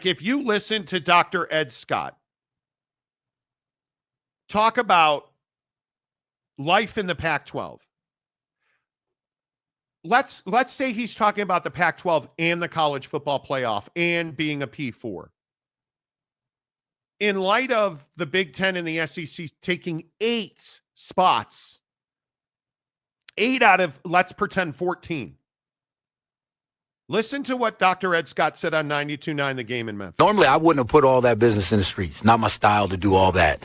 If you listen to Dr. Ed Scott talk about life in the Pac-12, let's say he's talking about the Pac-12 and the college football playoff and being a P4. In light of the Big Ten and the SEC taking 8 spots, 8 out of, let's pretend, 14. Listen to what Dr. Ed Scott said on 92.9 The Game in Memphis. Normally, I wouldn't have put all that business in the streets. Not my style to do all that.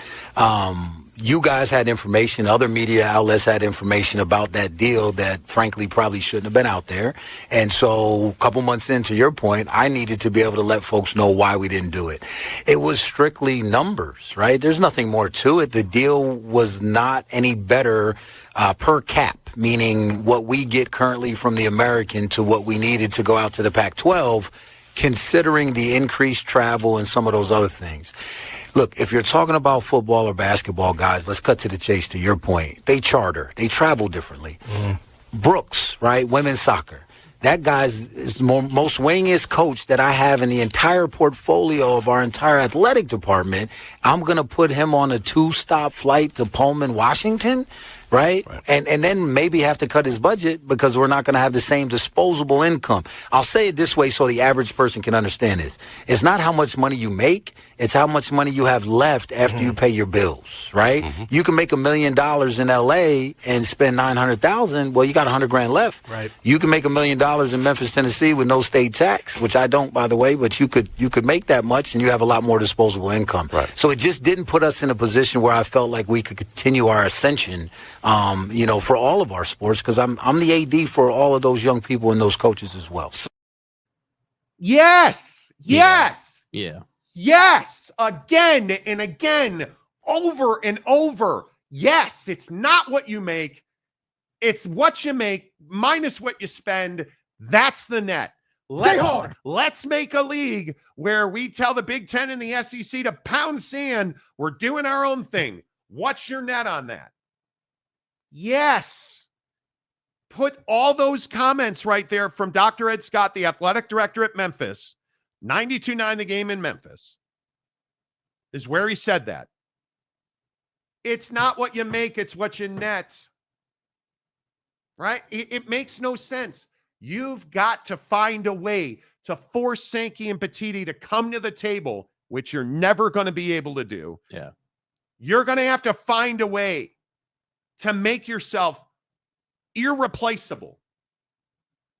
You guys had information. Other media outlets had information about that deal that, frankly, probably shouldn't have been out there. And so a couple months into your point, I needed to be able to let folks know why we didn't do it. It was strictly numbers, right? There's nothing more to it. The deal was not any better per cap, meaning what we get currently from the American to what we needed to go out to the Pac-12, considering the increased travel and some of those other things. Look, if you're talking about football or basketball, guys, let's cut to the chase to your point. They charter. They travel differently. Brooks, right? Women's soccer. That guy's is the most winningest coach that I have in the entire portfolio of our entire athletic department. I'm going to put him on a 2-stop flight to Pullman, Washington, right? And then maybe have to cut his budget because we're not going to have the same disposable income. I'll say it this way so the average person can understand this. It's not how much money you make. It's how much money you have left after you pay your bills, right? You can make $1 million in L.A. and spend $900,000. Well, you got $100,000 left. Right. You can make $1 million in Memphis, Tennessee with no state tax, which I don't, by the way, but you could make that much and you have a lot more disposable income. Right. So it just didn't put us in a position where I felt like we could continue our ascension, for all of our sports, because I'm the AD for all of those young people and those coaches as well. Yes. Yeah. Yes. Again and again, over and over. Yes, it's not what you make. It's what you make minus what you spend. That's the net. Let's make a league where we tell the Big Ten and the SEC to pound sand. We're doing our own thing. What's your net on that? Yes. Put all those comments right there from Dr. Ed Scott, the athletic director at Memphis, 92.9 The Game in Memphis, is where he said that. It's not what you make, it's what you net. Right? It makes no sense. You've got to find a way to force Sankey and Petiti to come to the table, which you're never going to be able to do. Yeah. You're going to have to find a way to make yourself irreplaceable.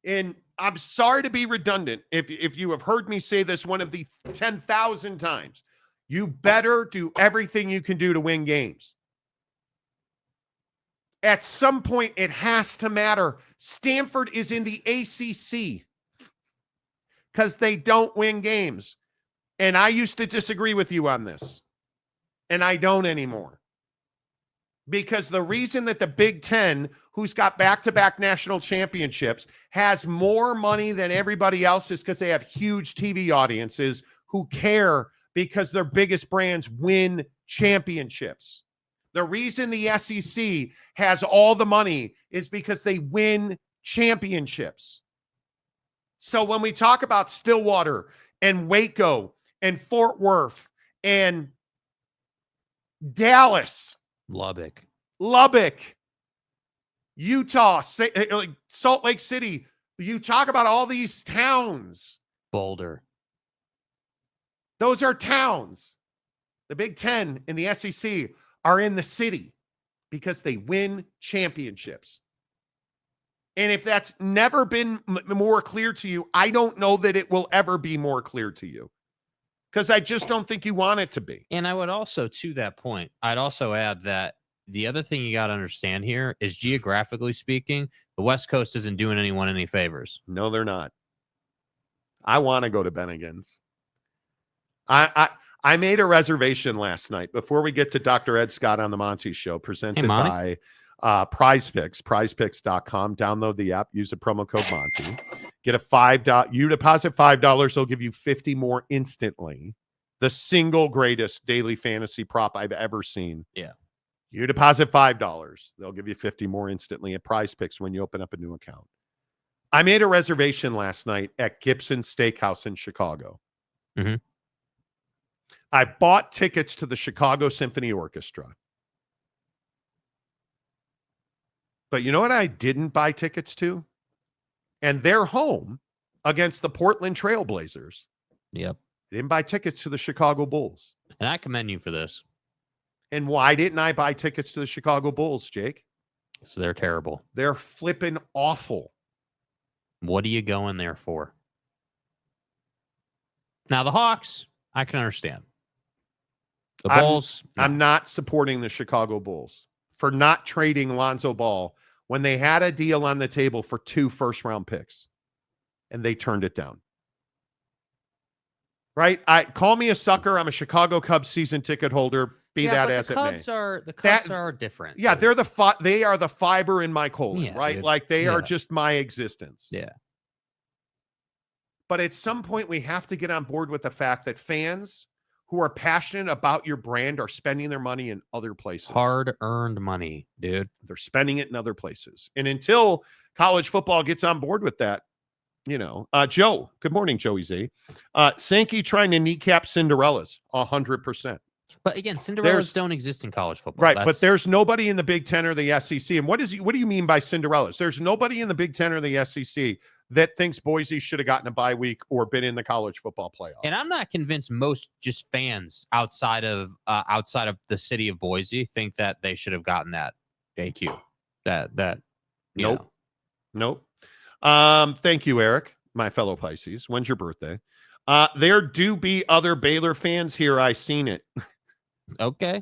And I'm sorry to be redundant. If you have heard me say this one of the 10,000 times, you better do everything you can do to win games. At some point, it has to matter. Stanford is in the ACC because they don't win games. And I used to disagree with you on this. And I don't anymore. Because the reason that the Big Ten, who's got back-to-back national championships, has more money than everybody else is because they have huge TV audiences who care because their biggest brands win championships. The reason the SEC has all the money is because they win championships. So when we talk about Stillwater and Waco and Fort Worth and Dallas, Lubbock, Utah, Salt Lake City, you talk about all these towns. Boulder. Those are towns. The Big Ten and the SEC are in the city because they win championships. And if that's never been more clear to you, I don't know that it will ever be more clear to you, because I just don't think you want it to be. And I would also, to that point, I'd also add that the other thing you got to understand here is, geographically speaking, the West Coast isn't doing anyone any favors. No, they're not. I want to go to Bennigan's. I made a reservation last night before we get to Dr. Ed Scott on the Monty Show, presented by Prize Picks, prizepicks.com. Download the app, use the promo code Monty. Get a $5. You deposit $5, they'll give you 50 more instantly. The single greatest daily fantasy prop I've ever seen. Yeah. You deposit $5, they'll give you 50 more instantly at Prize Picks when you open up a new account. I made a reservation last night at Gibson Steakhouse in Chicago. Mhm. I bought tickets to the Chicago Symphony Orchestra. But you know what I didn't buy tickets to? And they're home against the Portland Trailblazers. Yep. I didn't buy tickets to the Chicago Bulls. And I commend you for this. And why didn't I buy tickets to the Chicago Bulls, Jake? So they're terrible. They're flipping awful. What are you going there for? Now, the Hawks, I can understand. The Bulls, no. I'm not supporting the Chicago Bulls for not trading Lonzo Ball when they had a deal on the table for 2 first-round picks, and they turned it down. Right? Call me a sucker. I'm a Chicago Cubs season ticket holder. Be that as it may. The Cubs are different. Yeah, dude. they are the fiber in my colon, right? Dude. Like they are just my existence. Yeah. But at some point, we have to get on board with the fact that fans who are passionate about your brand are spending their money in other places. Hard-earned money, dude. They're spending it in other places. And until college football gets on board with that, Joe, good morning, Joey Z. Sankey trying to kneecap Cinderellas, 100%. But again, Cinderellas don't exist in college football. Right, but there's nobody in the Big Ten or the SEC. And what do you mean by Cinderellas? There's nobody in the Big Ten or the SEC that thinks Boise should have gotten a bye week or been in the college football playoff. And I'm not convinced most just fans outside of the city of Boise think that they should have gotten that AQ. Nope. Thank you, Eric, my fellow Pisces. When's your birthday? There do be other Baylor fans here. I seen it. Okay.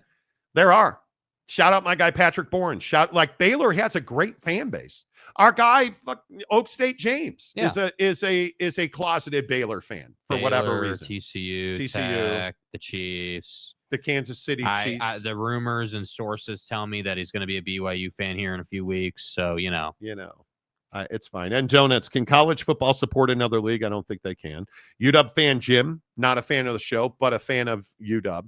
There are. Shout out my guy Patrick Bourne. Baylor has a great fan base. Our guy Oak State James is a closeted Baylor fan for whatever reason. TCU, Tech, the Chiefs, the Kansas City Chiefs. The rumors and sources tell me that he's going to be a BYU fan here in a few weeks. So it's fine. And donuts. Can college football support another league? I don't think they can. UW fan Jim, not a fan of the show, but a fan of UW.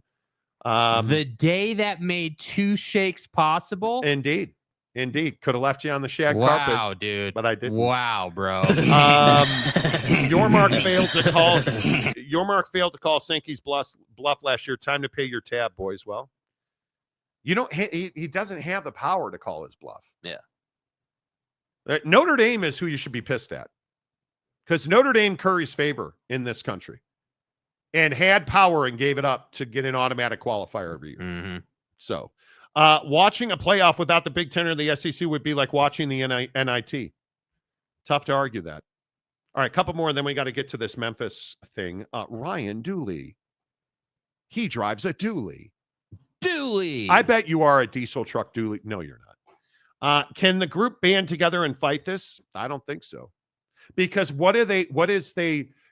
The day that made 2 shakes possible. Indeed. Could have left you on the shag carpet. Wow, dude. But I didn't. Wow, bro. Your mark failed to call Sankey's bluff last year. Time to pay your tab, boys. Well, he doesn't have the power to call his bluff. Yeah. Notre Dame is who you should be pissed at, because Notre Dame curries favor in this country and had power and gave it up to get an automatic qualifier every year. Mm-hmm. So watching a playoff without the Big Ten or the SEC would be like watching the NIT. Tough to argue that. All right, a couple more, and then we got to get to this Memphis thing. Ryan Dooley. He drives a Dooley. Dooley. I bet you are a diesel truck Dooley. No, you're not. Can the group band together and fight this? I don't think so. Because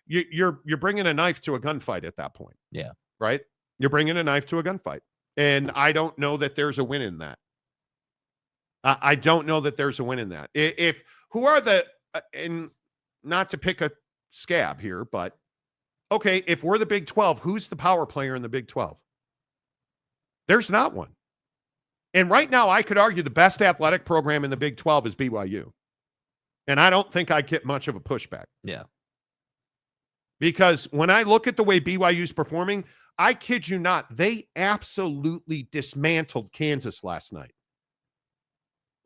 you're bringing a knife to a gunfight at that point. Yeah. Right? You're bringing a knife to a gunfight. And I don't know that there's a win in that. I don't know that there's a win in that. And not to pick a scab here, but okay, if we're the Big 12, who's the power player in the Big 12? There's not one. And right now, I could argue the best athletic program in the Big 12 is BYU. And I don't think I get much of a pushback. Yeah. Because when I look at the way BYU is performing, I kid you not, they absolutely dismantled Kansas last night.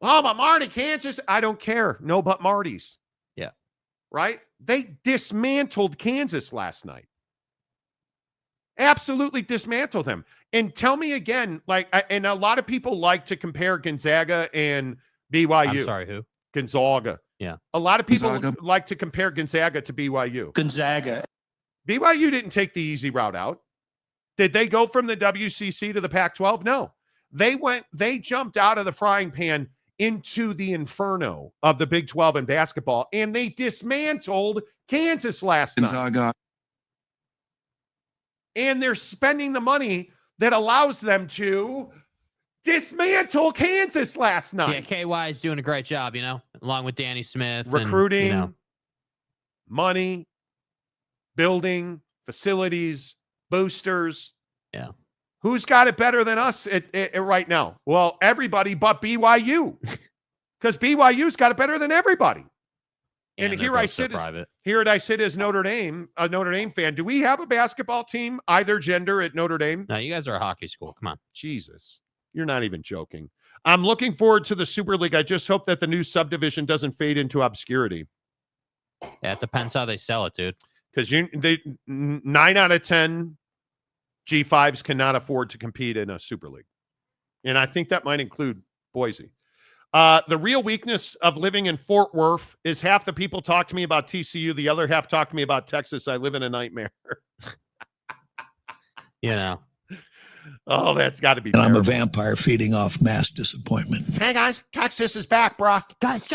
Oh, but Marty, Kansas, I don't care. No, but Marty's. Yeah. Right? They dismantled Kansas last night. Absolutely dismantled them. And tell me again, and a lot of people like to compare Gonzaga and BYU. I'm sorry, who? Gonzaga. Yeah. A lot of people like to compare Gonzaga to BYU. Gonzaga. BYU didn't take the easy route out. Did they go from the WCC to the Pac-12? No. They jumped out of the frying pan into the inferno of the Big 12 in basketball, and they dismantled Kansas last night. And they're spending the money that allows them to dismantle Kansas last night. Yeah, KY is doing a great job, along with Danny Smith. Recruiting, money, building, facilities, boosters. Yeah. Who's got it better than us right now? Well, everybody but BYU. Because BYU's got it better than everybody. And they're here I both so sit as private. I sit as a Notre Dame fan. Do we have a basketball team, either gender, at Notre Dame? No, you guys are a hockey school. Come on. Jesus, you're not even joking. I'm looking forward to the Super League. I just hope that the new subdivision doesn't fade into obscurity. Yeah, it depends how they sell it, dude. Because 9 out of 10 G5s cannot afford to compete in a Super League. And I think that might include Boise. The real weakness of living in Fort Worth is half the people talk to me about TCU. The other half talk to me about Texas. I live in a nightmare. You know. Oh, that's got to be And terrible. I'm a vampire feeding off mass disappointment. Hey, guys. Texas is back, brah. Guys,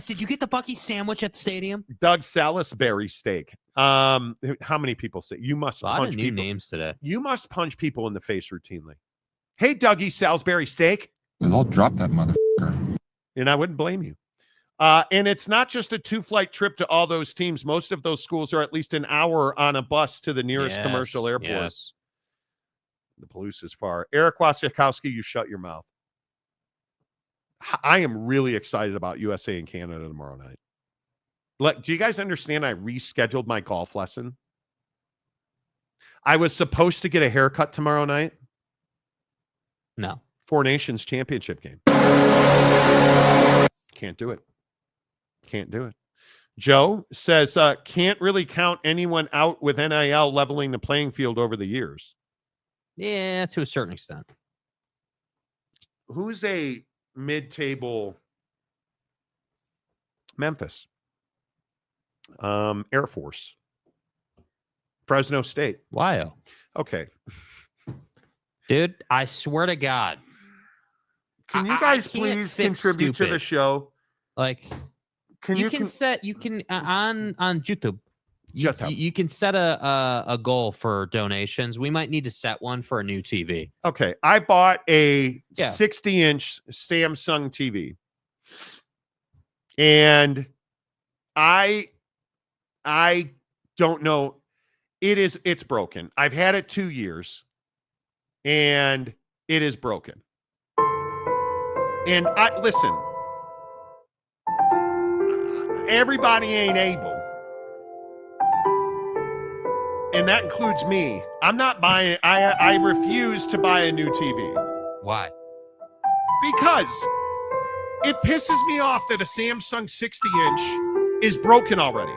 did you get the Bucky sandwich at the stadium? Doug Salisbury steak. How many people say you must A lot punch of new people? names today. You must punch people in the face routinely. Hey, Dougie Salisbury steak. I'll drop that motherfucker. And I wouldn't blame you. And it's not just a 2-flight trip to all those teams. Most of those schools are at least an hour on a bus to the nearest commercial airport. Yes. The Palouse is far. Eric Wasikowski, you shut your mouth. I am really excited about USA and Canada tomorrow night. Do you guys understand I rescheduled my golf lesson? I was supposed to get a haircut tomorrow night. No. Four Nations championship game. Can't do it. Can't do it. Joe says, can't really count anyone out with NIL leveling the playing field over the years. Yeah, to a certain extent. Who's a mid-table? Memphis. Air Force. Fresno State. Why? Okay. Dude, I swear to God. Can you I guys can't please fix contribute to the stupid. show? Like, Can you can on YouTube. You can set a goal for donations. We might need to set one for a new TV. Okay, I bought a Yeah. 60-inch Samsung TV, and I don't know. It's broken. I've had it 2 years, and it is broken. And listen, everybody ain't able. And that includes me. I'm not buying. I refuse to buy a new TV. Why? Because it pisses me off that a Samsung 60-inch is broken already.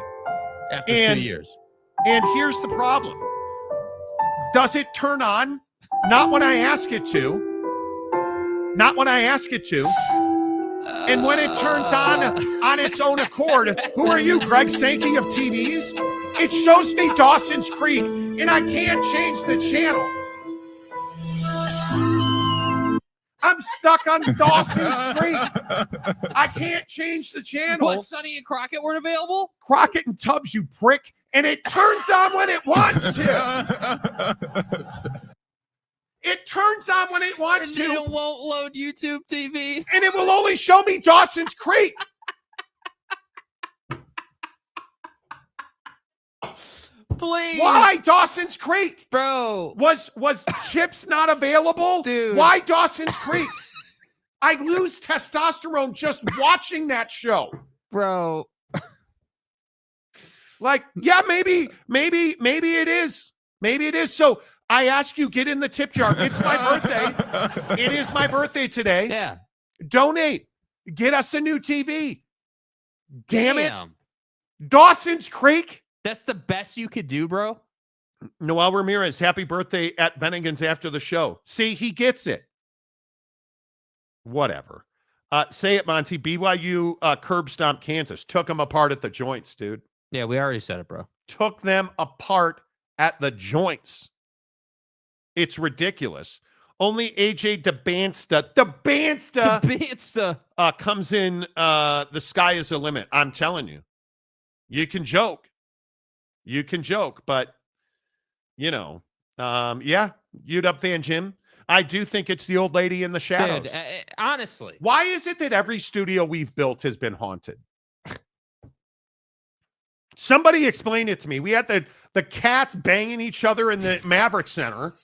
After And- 2 years. And here's the problem. Does it turn on? Not when I ask it to. Not when I ask it to. And when it turns on its own accord, who are you, Greg Sankey of TVs? It shows me Dawson's Creek, and I can't change the channel. I'm stuck on Dawson's Creek. I can't change the channel. What, Sonny and Crockett weren't available? Crockett and Tubbs, you prick. And it turns on when it wants to. It turns on when it wants And to. it won't load YouTube TV. And it will only show me Dawson's Creek. Please. Why Dawson's Creek? Bro. Was Chips not available? Dude. Why Dawson's Creek? I lose testosterone just watching that show. Bro. Like, yeah, maybe it is. Maybe it is. So I ask you, get in the tip jar. It's my birthday. It is my birthday today. Yeah. Donate. Get us a new TV. Damn it. Dawson's Creek. That's the best you could do, bro. Noel Ramirez, happy birthday at Bennigan's after the show. See, he gets it. Whatever. Say it, Monty. BYU curb stomp Kansas. Took them apart at the joints, dude. Yeah, we already said it, bro. Took them apart at the joints. It's ridiculous. Only AJ Debunking comes in. The sky is the limit. I'm telling you. You can joke. You can joke, but yeah, UW fan Jim. I do think it's the old lady in the shadows. Dude, honestly. Why is it that every studio we've built has been haunted? Somebody explain it to me. We had the cats banging each other in the Maverick Center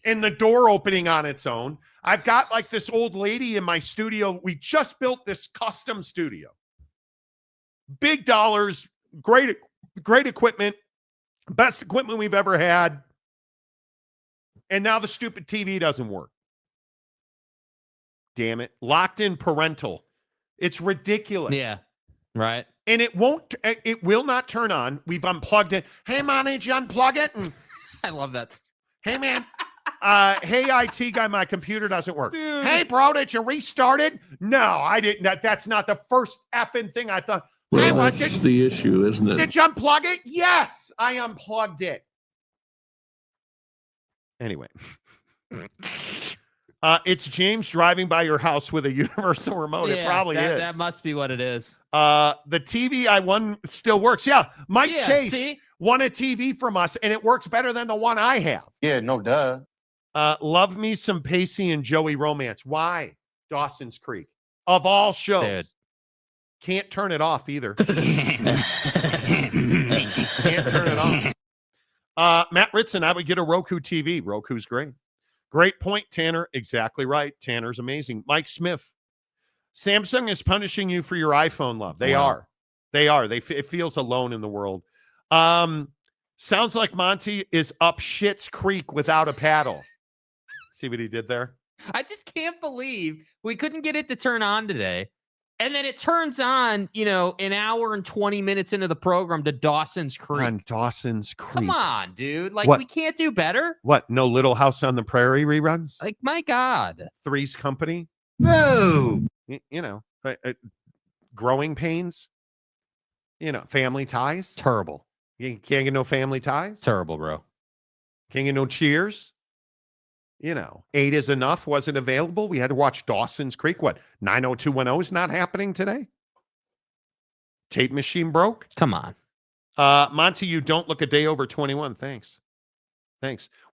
and the door opening on its own. I've got like this old lady in my studio. We just built this custom studio. big dollars, great equipment, best equipment we've ever had. And now the stupid TV doesn't work. Damn it. Locked in parental. It's ridiculous. Yeah. Right. And it will not turn on. We've unplugged it. Hey, man, did you unplug it? And I love that. hey, man. Hey, IT guy, my computer doesn't work. Dude. Hey, bro, did you restart it? No, I didn't. That's not the first effing thing I thought. Well, hey, what that's the issue, isn't it? did you unplug it? Yes, I unplugged it. Anyway. It's James driving by your house with a universal remote. It probably is. That must be what it is. The TV I won still works. Yeah, Mike Chase won a TV from us, and it works better than the one I have. Yeah, no duh. Love me some Pacey and Joey romance. Why? Dawson's Creek. Of all shows. Dude. Can't turn it off either. Can't turn it off. Matt Ritson, I would get a Roku TV. Roku's great. Great point, Tanner. Exactly right. Tanner's amazing. Mike Smith. Samsung is punishing you for your iPhone love. They are. They are. It feels alone in the world. Sounds like Monty is up Schitt's Creek without a paddle. See what he did there? I just can't believe we couldn't get it to turn on today. And then it turns on, an hour and 20 minutes into the program to Dawson's Creek. On Dawson's Creek. Come on, dude. Like, What? we can't do better. What? No Little House on the Prairie reruns? Like, my God. Three's Company? No. Growing Pains? Family Ties? Terrible. You can't get no Family Ties? Terrible, bro. Can't get no Cheers? 8 is Enough wasn't available. We had to watch Dawson's Creek. What? 90210 is not happening today? Tape machine broke? Come on. Monty, you don't look a day over 21. Thanks.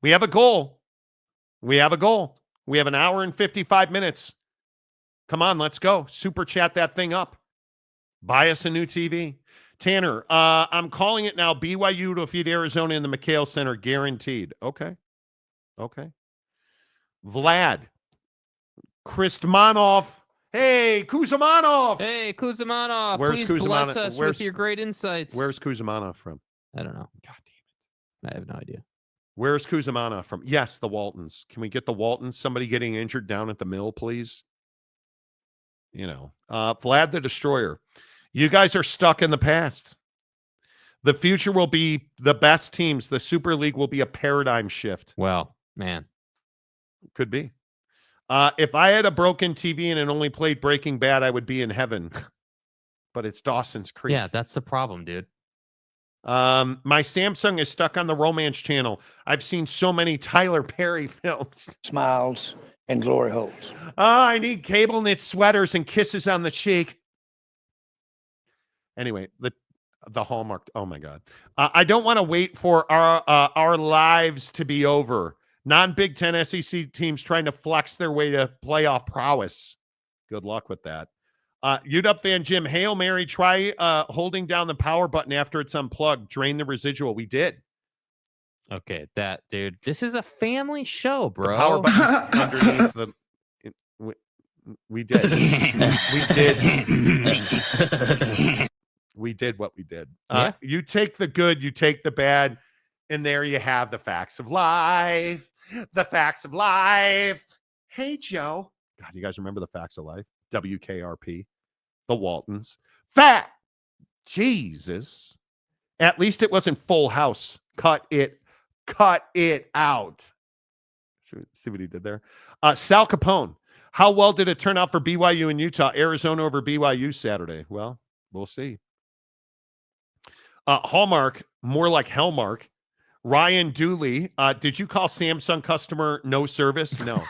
We have a goal. We have an hour and 55 minutes. Come on, let's go. Super chat that thing up. Buy us a new TV. Tanner, I'm calling it now. BYU to defeat Arizona in the McHale Center, guaranteed. Okay. Vlad. Kristmanov. Hey, Kuzmanov. Hey, Kuzmanov. Where's Please Kuzmanov? bless us with your great insights. Where's Kuzmanov from? I don't know. God damn it. I have no idea. Where's Kuzmanov from? Yes, the Waltons. Can we get the Waltons? Somebody getting injured down at the mill, please? Vlad the Destroyer. You guys are stuck in the past. The future will be the best teams. The Super League will be a paradigm shift. Well, man. Could be. If I had a broken TV and it only played Breaking Bad, I would be in heaven. But it's Dawson's Creek. Yeah, that's the problem, dude. My Samsung is stuck on the romance channel. I've seen so many Tyler Perry films. Smiles and glory holes. I need cable knit sweaters and kisses on the cheek. Anyway, the Hallmark. Oh my God. I don't want to wait for our lives to be over. Non-Big Ten SEC teams trying to flex their way to playoff prowess. Good luck with that. UW fan Jim, Hail Mary, try holding down the power button after it's unplugged. Drain the residual. We did. Okay, dude. This is a family show, bro. The power button's underneath the... We did. We did what we did. You take the good, you take the bad, and there you have the facts of life. The facts of life. Hey, Joe. God, you guys remember the facts of life? WKRP. The Waltons. Fat. Jesus. At least it wasn't Full House. Cut it out. See what he did there? Sal Capone. How well did it turn out for BYU in Utah? Arizona over BYU Saturday. Well, we'll see. Hallmark, more like Hellmark. Ryan Dooley, did you call Samsung customer no service? No.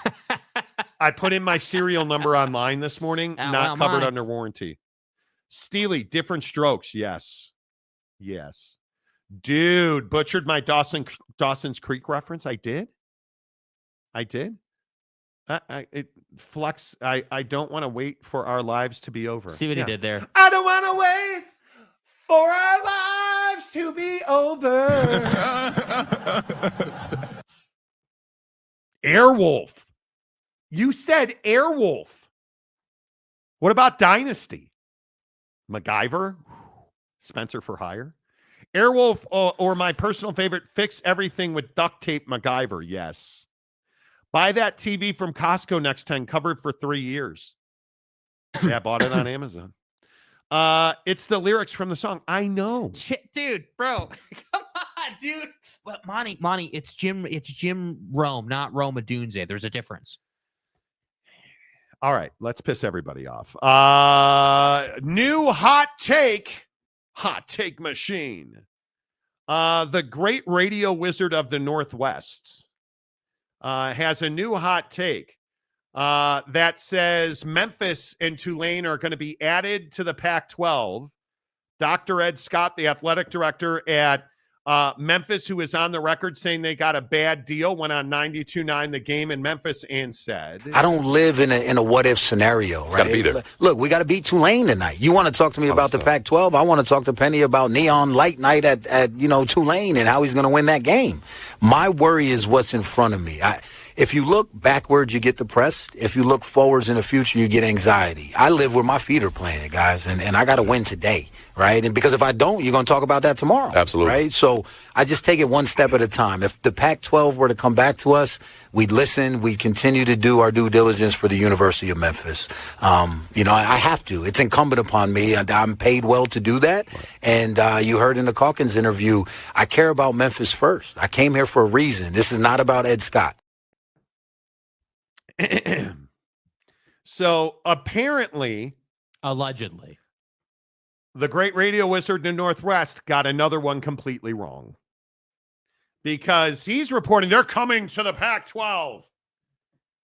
I put in my serial number online this morning, not covered under warranty. Steely, different strokes. Yes. Dude, butchered my Dawson's Creek reference. I did. I don't want to wait for our lives to be over. See what he did there. I don't want to wait for our lives to be over. Airwolf. You said Airwolf. What about Dynasty? MacGyver? Spencer for hire. Airwolf or my personal favorite, fix everything with duct tape MacGyver. Yes. Buy that TV from Costco next time, covered for 3 years. Yeah, bought it on Amazon. It's the lyrics from the song. I know. Dude, bro. Come on, dude. Well, Monty, it's Jim Rome, not Rome Odunze. There's a difference. All right, let's piss everybody off. New hot take machine. The great radio wizard of the Northwest has a new hot take that says Memphis and Tulane are going to be added to the Pac-12. Dr. Ed Scott, the athletic director at Memphis, who is on the record saying they got a bad deal, went on 92.9 The Game in Memphis and said, I don't live in a what if scenario, right? Gotta be there. Look, we got to beat Tulane tonight. You want to talk to me about the Pac-12? I want to talk to Penny about Neon Light Night at Tulane and how he's going to win that game. My worry is what's in front of me. If you look backwards, you get depressed. If you look forwards in the future, you get anxiety. I live where my feet are planted, guys, and I got to win today, right? And because if I don't, you're going to talk about that tomorrow. Absolutely. Right? So I just take it one step at a time. If the Pac-12 were to come back to us, we'd listen. We'd continue to do our due diligence for the University of Memphis. I have to. It's incumbent upon me. I'm paid well to do that. Right. And you heard in the Calkins interview, I care about Memphis first. I came here for a reason. This is not about Ed Scott. So apparently, allegedly, the great radio wizard in the Northwest got another one completely wrong, because he's reporting they're coming to the Pac-12.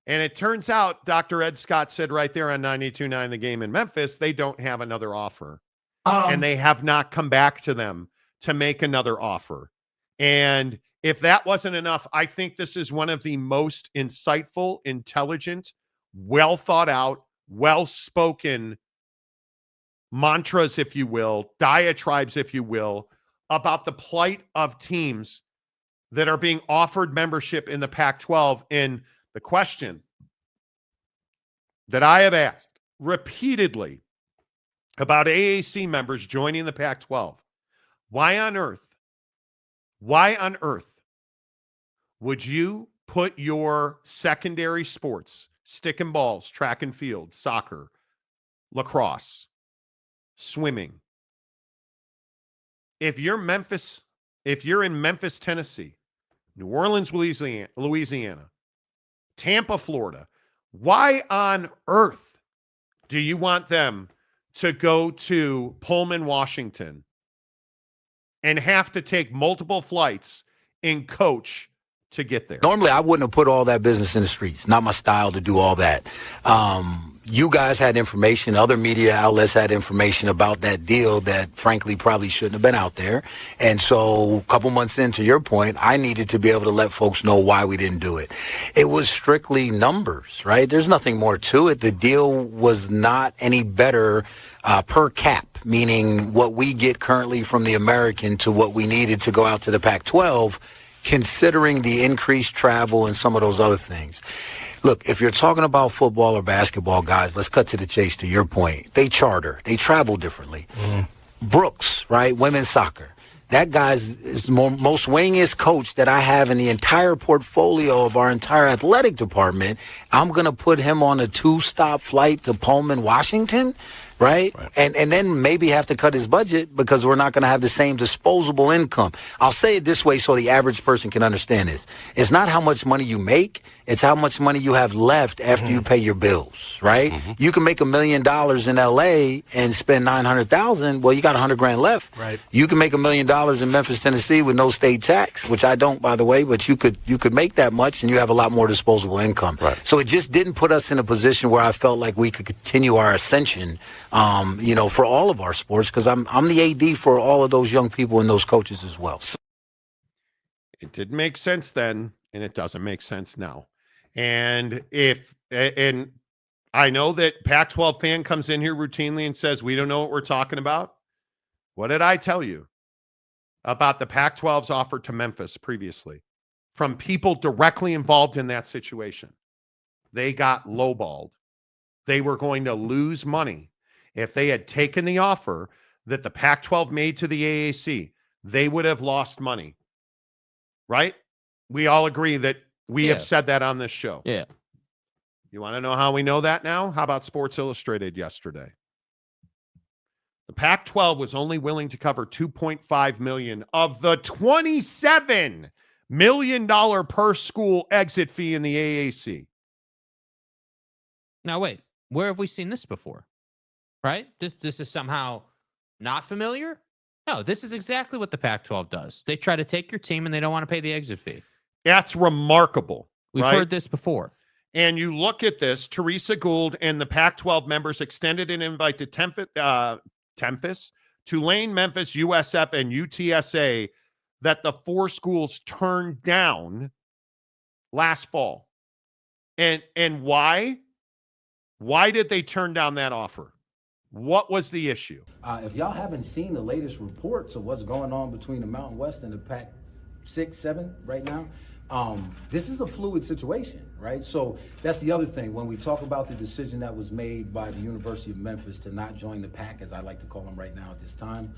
And it turns out Dr. Ed Scott said right there on 92.9 The Game in Memphis, they don't have another offer. And they have not come back to them to make another offer. And if that wasn't enough, I think this is one of the most insightful, intelligent, well thought out, well spoken mantras, if you will, diatribes, if you will, about the plight of teams that are being offered membership in the Pac-12. And the question that I have asked repeatedly about AAC members joining the Pac-12, why on earth would you put your secondary sports, stick and balls, track and field, soccer, lacrosse, swimming, if you're in Memphis, Tennessee, New Orleans, Louisiana, Tampa, Florida, why on earth do you want them to go to Pullman, Washington, and have to take multiple flights and coach to get there? Normally, I wouldn't have put all that business in the streets. Not my style to do all that. You guys had information. Other media outlets had information about that deal that, frankly, probably shouldn't have been out there. And so a couple months into your point, I needed to be able to let folks know why we didn't do it. It was strictly numbers, right? There's nothing more to it. The deal was not any better per cap, meaning what we get currently from the American to what we needed to go out to the Pac-12, considering the increased travel and some of those other things. Look, if you're talking about football or basketball, guys, let's cut to the chase to your point. They charter. They travel differently. Brooks, right? Women's soccer. That guy's is the most winningest coach that I have in the entire portfolio of our entire athletic department. I'm going to put him on a 2-stop flight to Pullman, Washington, right? And then maybe have to cut his budget because we're not going to have the same disposable income. I'll say it this way so the average person can understand this. It's not how much money you make. It's how much money you have left after you pay your bills, right? You can make $1 million in L.A. and spend $900,000. Well, you got $100,000 left. Right. You can make $1 million in Memphis, Tennessee with no state tax, which I don't, by the way, but you could make that much and you have a lot more disposable income. Right. So it just didn't put us in a position where I felt like we could continue our ascension, for all of our sports, because I'm the AD for all of those young people and those coaches as well. It didn't make sense then, and it doesn't make sense now. And I know that Pac-12 fan comes in here routinely and says, we don't know what we're talking about. What did I tell you about the Pac-12's offer to Memphis previously from people directly involved in that situation? They got lowballed. They were going to lose money if they had taken the offer that the Pac-12 made to the AAC, they would have lost money, right? We all agree that we have said that on this show. Yeah. You want to know how we know that now? How about Sports Illustrated yesterday? The Pac-12 was only willing to cover $2.5 million of the $27 million per school exit fee in the AAC. Now, wait, where have we seen this before? Right? This is somehow not familiar? No, this is exactly what the Pac-12 does. They try to take your team and they don't want to pay the exit fee. That's remarkable. We've right? heard this before. And you look at this, Teresa Gould and the Pac-12 members extended an invite to Memphis, Tulane, Memphis, USF, and UTSA that the 4 schools turned down last fall. And why? Why did they turn down that offer? What was the issue? If y'all haven't seen the latest reports of what's going on between the Mountain West and the Pac-6, 7 right now, this is a fluid situation, right? So that's the other thing. When we talk about the decision that was made by the University of Memphis to not join the Pac, as I like to call them right now at this time,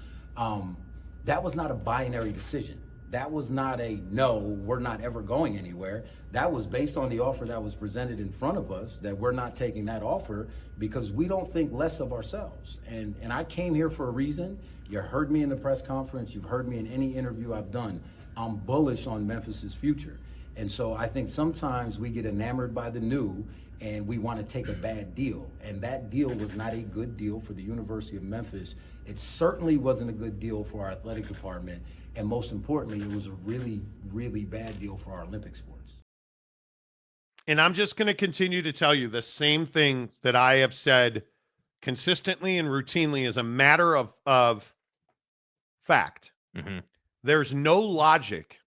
that was not a binary decision. That was not a no, we're not ever going anywhere. That was based on the offer that was presented in front of us, that we're not taking that offer because we don't think less of ourselves. And I came here for a reason. You heard me in the press conference. You've heard me in any interview I've done. I'm bullish on Memphis's future. And so I think sometimes we get enamored by the new and we want to take a bad deal. And that deal was not a good deal for the University of Memphis. It certainly wasn't a good deal for our athletic department. And most importantly, it was a really, really bad deal for our Olympic sports. And I'm just going to continue to tell you the same thing that I have said consistently and routinely as a matter of fact. Mm-hmm. There's no logic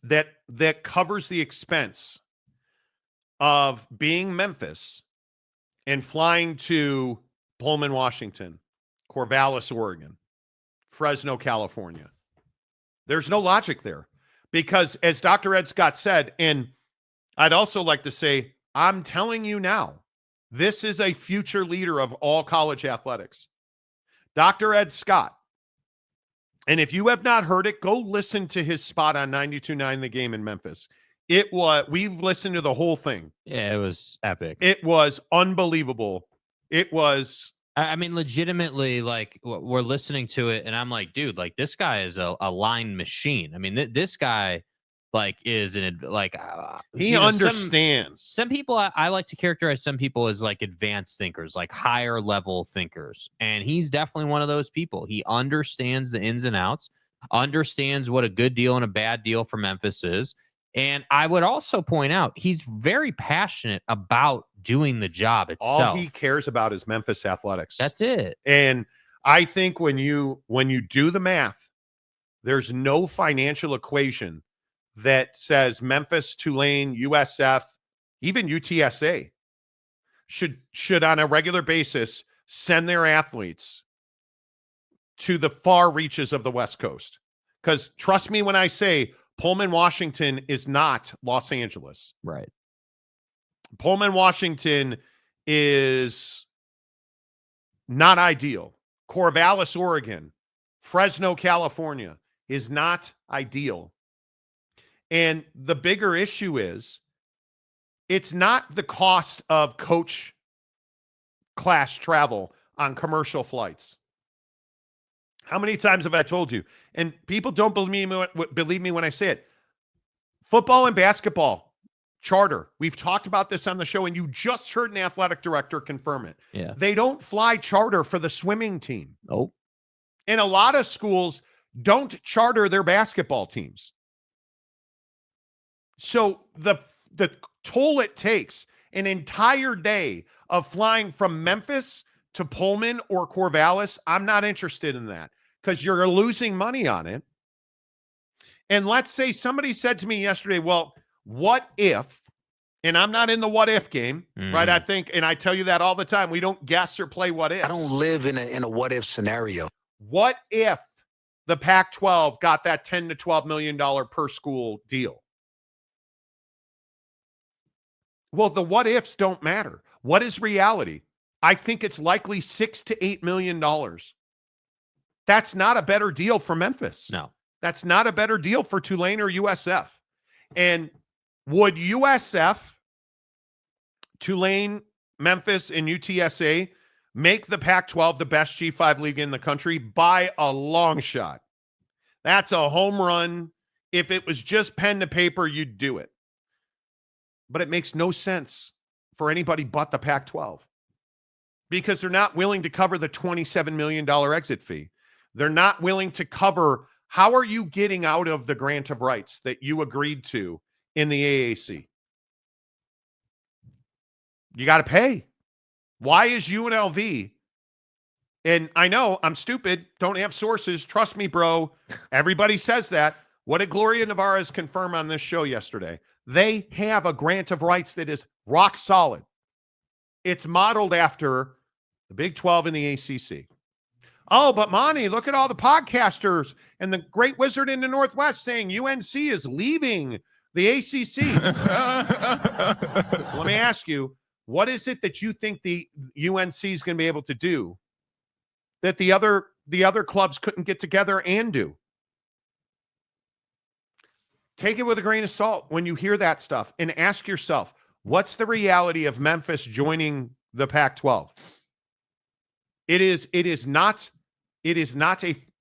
that covers the expense of being Memphis and flying to Pullman, Washington, Corvallis, Oregon, Fresno, California. There's no logic there because as Dr. Ed Scott said, and I'd also like to say, I'm telling you now, this is a future leader of all college athletics. Dr. Ed Scott. And if you have not heard it, go listen to his spot on 92.9 The Game in Memphis. We've listened to the whole thing. Yeah, it was epic. It was unbelievable. It was, I mean, legitimately, like, we're listening to it, and I'm like, dude, like, this guy is a line machine. I mean, this guy, like, is he understands. Some people, I like to characterize some people as, like, advanced thinkers, like higher level thinkers. And he's definitely one of those people. He understands the ins and outs, understands what a good deal and a bad deal for Memphis is. And I would also point out, he's very passionate about doing the job itself. All he cares about is Memphis athletics. That's it. And I think when you do the math, there's no financial equation that says Memphis, Tulane, USF, even UTSA should on a regular basis send their athletes to the far reaches of the West Coast. Because trust me when I say Pullman, Washington is not Los Angeles. Right. Pullman, Washington is not ideal. Corvallis, Oregon, Fresno, California is not ideal. And the bigger issue is it's not the cost of coach class travel on commercial flights. How many times have I told you? And people don't believe me when I say it. Football and basketball, charter. We've talked about this on the show, and you just heard an athletic director confirm it. Yeah. They don't fly charter for the swimming team. Nope. And a lot of schools don't charter their basketball teams. So the toll it takes an entire day of flying from Memphis to Pullman or Corvallis, I'm not interested in that because you're losing money on it. And let's say somebody said to me yesterday, well, what if, and I'm not in the what if game, right? I think, and I tell you that all the time, we don't guess or play what if. I don't live in a what if scenario. What if the Pac-12 got that $10 to $12 million per school deal? Well, the what ifs don't matter. What is reality? I think it's likely $6 to $8 million. That's not a better deal for Memphis. No. That's not a better deal for Tulane or USF. And would USF, Tulane, Memphis, and UTSA make the Pac-12 the best G5 league in the country? By a long shot. That's a home run. If it was just pen to paper, you'd do it. But it makes no sense for anybody but the Pac-12 because they're not willing to cover the $27 million exit fee. They're not willing to cover. How are you getting out of the grant of rights that you agreed to in the AAC? You got to pay. Why is UNLV? And I know I'm stupid, don't have sources. Trust me, bro. Everybody says that. What did Gloria Navarez confirm on this show yesterday? They have a grant of rights that is rock solid. It's modeled after the Big 12 and the ACC. Oh, but Monty, look at all the podcasters and the great wizard in the Northwest saying UNC is leaving the ACC. Let me ask you, what is it that you think the UNC is going to be able to do that the other clubs couldn't get together and do? Take it with a grain of salt when you hear that stuff and ask yourself, what's the reality of Memphis joining the Pac-12? It is not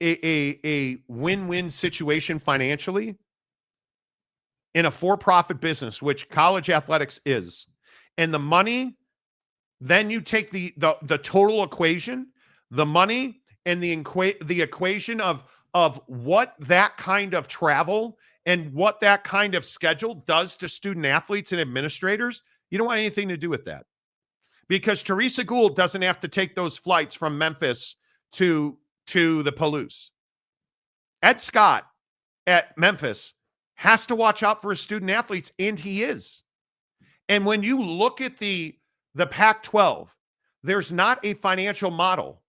a win-win situation financially in a for-profit business, which college athletics is. And the money, then you take the total equation, the money and the equation of what that kind of travel and what that kind of schedule does to student athletes and administrators. You don't want anything to do with that. Because Teresa Gould doesn't have to take those flights from Memphis to the Palouse. Ed Scott at Memphis has to watch out for his student athletes, and he is. And when you look at the Pac-12, there's not a financial model.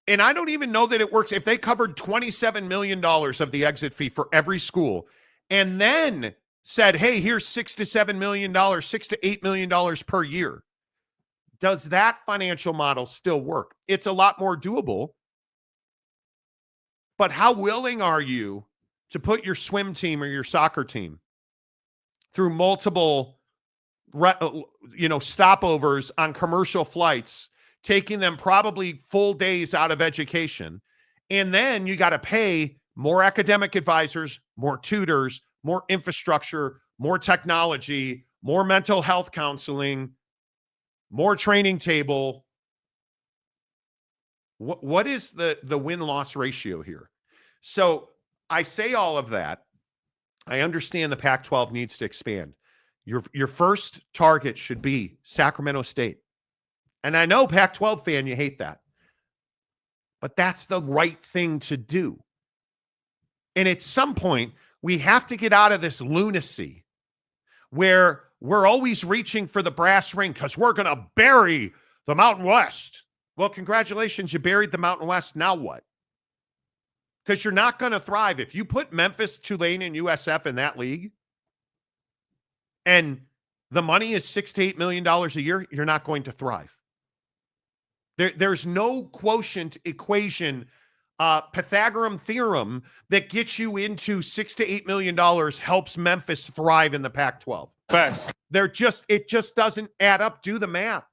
And I don't even know that it works. If they covered $27 million of the exit fee for every school and then said, hey, here's $6 to $7 million, $6 to $8 million per year, does that financial model still work? It's a lot more doable. But how willing are you to put your swim team or your soccer team through multiple stopovers on commercial flights, taking them probably full days out of education, and then you got to pay more academic advisors, more tutors, more infrastructure, more technology, more mental health counseling, more training table. What is the win-loss ratio here? So I say all of that. I understand the Pac-12 needs to expand. Your first target should be Sacramento State. And I know, Pac-12 fan, you hate that. But that's the right thing to do. And at some point, we have to get out of this lunacy where we're always reaching for the brass ring because we're going to bury the Mountain West. Well, congratulations, you buried the Mountain West. Now what? Because you're not going to thrive. If you put Memphis, Tulane, and USF in that league, and the money is $6 to $8 million a year, you're not going to thrive. There's no quotient equation, Pythagorean theorem that gets you into $6 to $8 million helps Memphis thrive in the Pac-12. Facts. It just doesn't add up. Do the math,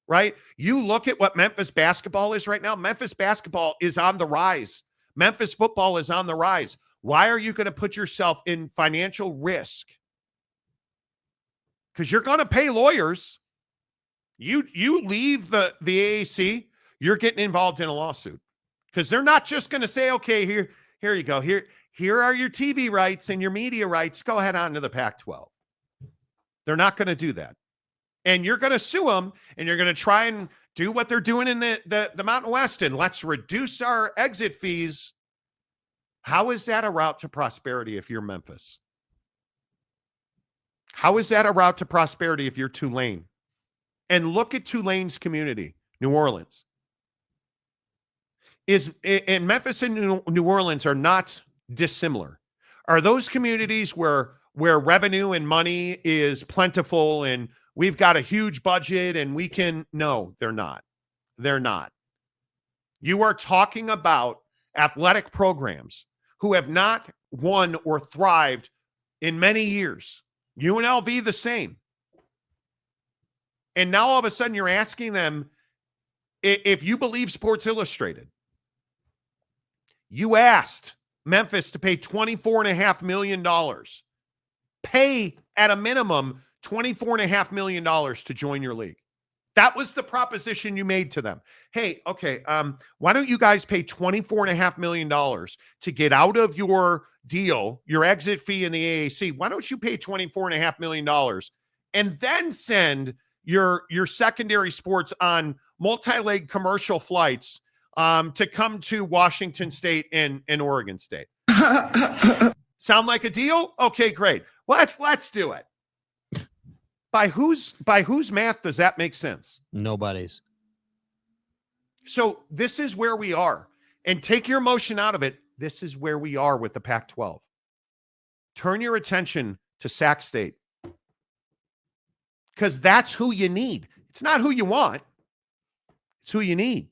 right? You look at what Memphis basketball is right now. Memphis basketball is on the rise. Memphis football is on the rise. Why are you going to put yourself in financial risk? Because you're going to pay lawyers. You leave the AAC, you're getting involved in a lawsuit. Because they're not just going to say, okay, here you go. Here are your TV rights and your media rights. Go ahead on to the Pac-12. They're not going to do that. And you're going to sue them, and you're going to try and do what they're doing in the Mountain West, and let's reduce our exit fees. How is that a route to prosperity if you're Memphis? How is that a route to prosperity if you're Tulane? And look at Tulane's community, New Orleans. And Memphis and New Orleans are not dissimilar. Are those communities where revenue and money is plentiful and we've got a huge budget and we can. No, they're not. They're not. You are talking about athletic programs who have not won or thrived in many years. UNLV the same. And now all of a sudden you're asking them, if you believe Sports Illustrated, you asked Memphis to pay $24.5 million. Pay at a minimum $24.5 million to join your league. That was the proposition you made to them. Hey, okay, why don't you guys pay $24.5 million to get out of your deal, your exit fee in the AAC? Why don't you pay $24.5 million and then send your secondary sports on multi-leg commercial flights to come to Washington State and Oregon State? Sound like a deal? Okay, great. Let's do it. By whose math does that make sense? Nobody's. So this is where we are. And take your emotion out of it. This is where we are with the Pac-12. Turn your attention to Sac State. Because that's who you need. It's not who you want. It's who you need.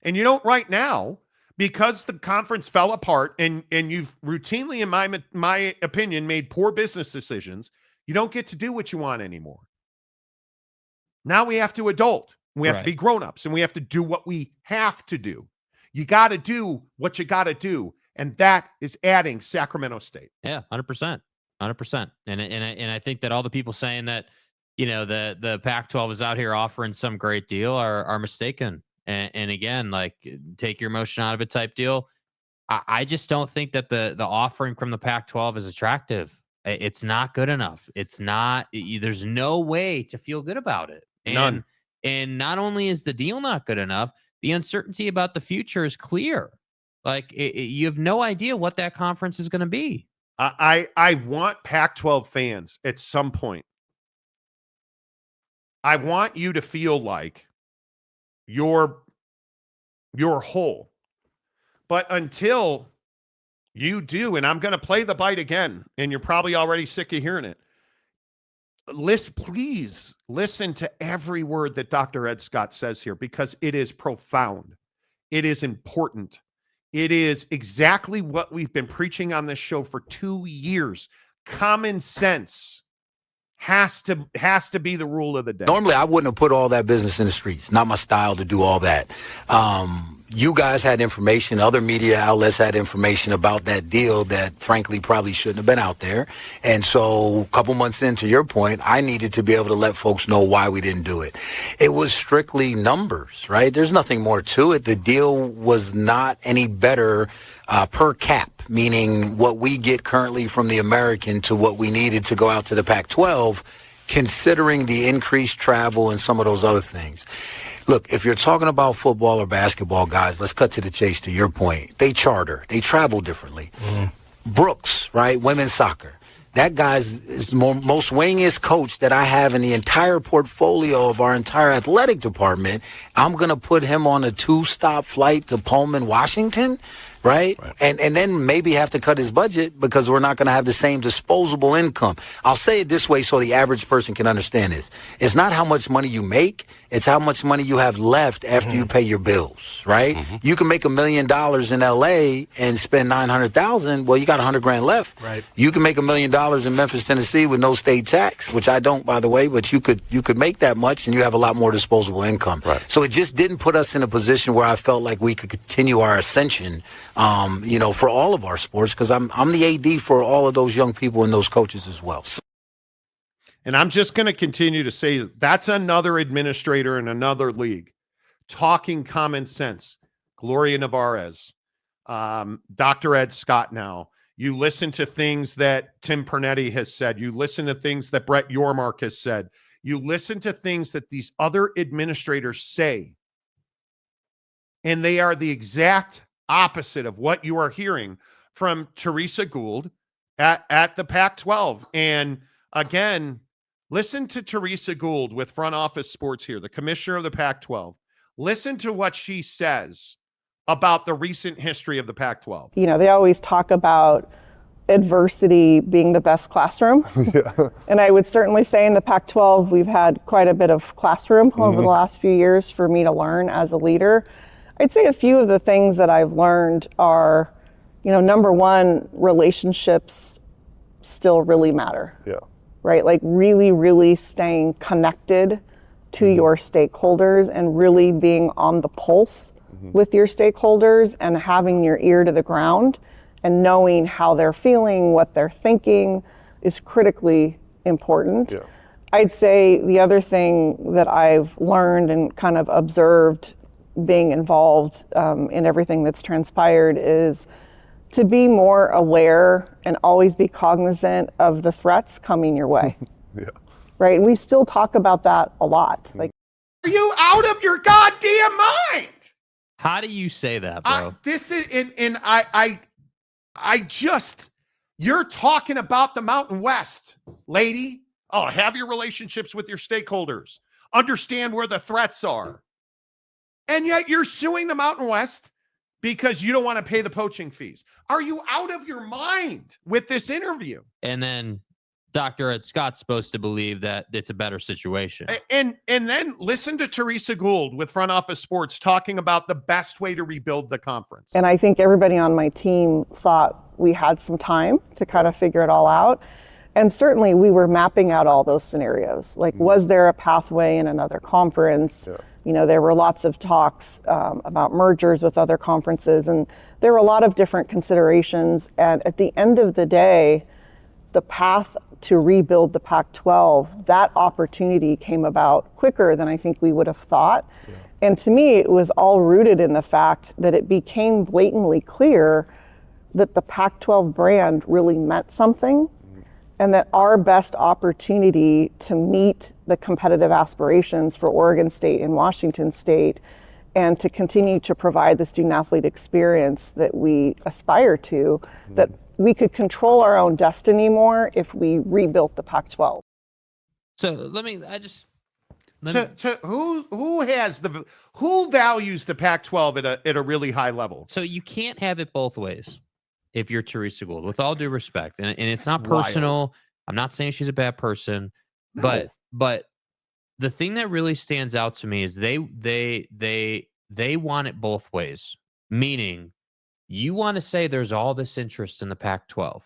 And you don't right now, because the conference fell apart and you've routinely, in my opinion, made poor business decisions. You don't get to do what you want anymore. Now we have to adult. We have to be grown-ups, and we have to do what we have to do. You got to do what you got to do, and that is adding Sacramento State. Yeah, 100%. 100%. And I think that all the people saying that, you know, the Pac-12 is out here offering some great deal are mistaken. And again, like, take your emotion out of it type deal. I just don't think that the offering from the Pac-12 is attractive. It's not good enough. It's not. There's no way to feel good about it. None. And not only is the deal not good enough, the uncertainty about the future is clear. Like, you have no idea what that conference is going to be. I want Pac-12 fans at some point. I want you to feel like you're whole. But until you do, and I'm going to play the bite again, and you're probably already sick of hearing it. Please listen to every word that Dr. Ed Scott says here, because it is profound. It is important. It is exactly what we've been preaching on this show for 2 years. Common sense has to be the rule of the day. Normally, I wouldn't have put all that business in the streets. Not my style to do all that. You guys had information. Other media outlets had information about that deal that, frankly, probably shouldn't have been out there. And so a couple months into your point, I needed to be able to let folks know why we didn't do it. It was strictly numbers, right? There's nothing more to it. The deal was not any better per cap, meaning what we get currently from the American to what we needed to go out to the Pac-12, considering the increased travel and some of those other things. Look, if you're talking about football or basketball, guys, let's cut to the chase to your point. They charter. They travel differently. Brooks, right? Women's soccer. That guy's is the most wingest coach that I have in the entire portfolio of our entire athletic department. I'm going to put him on a 2-stop flight to Pullman, Washington, right? And then maybe have to cut his budget because we're not going to have the same disposable income. I'll say it this way so the average person can understand this. It's not how much money you make. It's how much money you have left after you pay your bills, right? You can make $1 million in L.A. and spend $900,000. Well, you got $100,000 left. Right. You can make $1 million in Memphis, Tennessee with no state tax, which I don't, by the way, but you could make that much and you have a lot more disposable income. Right. So it just didn't put us in a position where I felt like we could continue our ascension, for all of our sports, because I'm the AD for all of those young people and those coaches as well. And I'm just going to continue to say that's another administrator in another league talking common sense. Gloria Nevarez, Dr. Ed Scott now. You listen to things that Tim Pernetti has said. You listen to things that Brett Yormark has said. You listen to things that these other administrators say, and they are the exact opposite of what you are hearing from Teresa Gould at the Pac-12. And again, listen to Teresa Gould with Front Office Sports here, the commissioner of the Pac-12. Listen to what she says about the recent history of the Pac-12. You know, they always talk about adversity being the best classroom. And I would certainly say in the Pac-12, we've had quite a bit of classroom over the last few years for me to learn as a leader. I'd say a few of the things that I've learned are, number one, relationships still really matter. Right? Like really, really staying connected to your stakeholders and really being on the pulse with your stakeholders and having your ear to the ground and knowing how they're feeling, what they're thinking is critically important. I'd say the other thing that I've learned and kind of observed being involved in everything that's transpired is to be more aware and always be cognizant of the threats coming your way. Right? And we still talk about that a lot. Like, are you out of your goddamn mind? How do you say that, bro? This is, and I just, you're talking about the Mountain West, lady. Oh, have your relationships with your stakeholders. Understand where the threats are. And yet you're suing the Mountain West because you don't want to pay the poaching fees. Are you out of your mind with this interview? And then Dr. Ed Scott's supposed to believe that it's a better situation. And then listen to Teresa Gould with Front Office Sports talking about the best way to rebuild the conference. And I think everybody on my team thought we had some time to kind of figure it all out. And certainly we were mapping out all those scenarios. Like, was there a pathway in another conference? There were lots of talks about mergers with other conferences, and there were a lot of different considerations. And at the end of the day, the path to rebuild the Pac-12, that opportunity came about quicker than I think we would have thought. And to me, it was all rooted in the fact that it became blatantly clear that the Pac-12 brand really meant something, and that our best opportunity to meet the competitive aspirations for Oregon State and Washington State and to continue to provide the student athlete experience that we aspire to, that we could control our own destiny more if we rebuilt the Pac-12. So who values the Pac-12 at a really high level? So you can't have it both ways if you're Teresa Gould, with all due respect. And it's not personal. Wild. I'm not saying she's a bad person, but the thing that really stands out to me is they want it both ways. Meaning, you want to say there's all this interest in the Pac-12,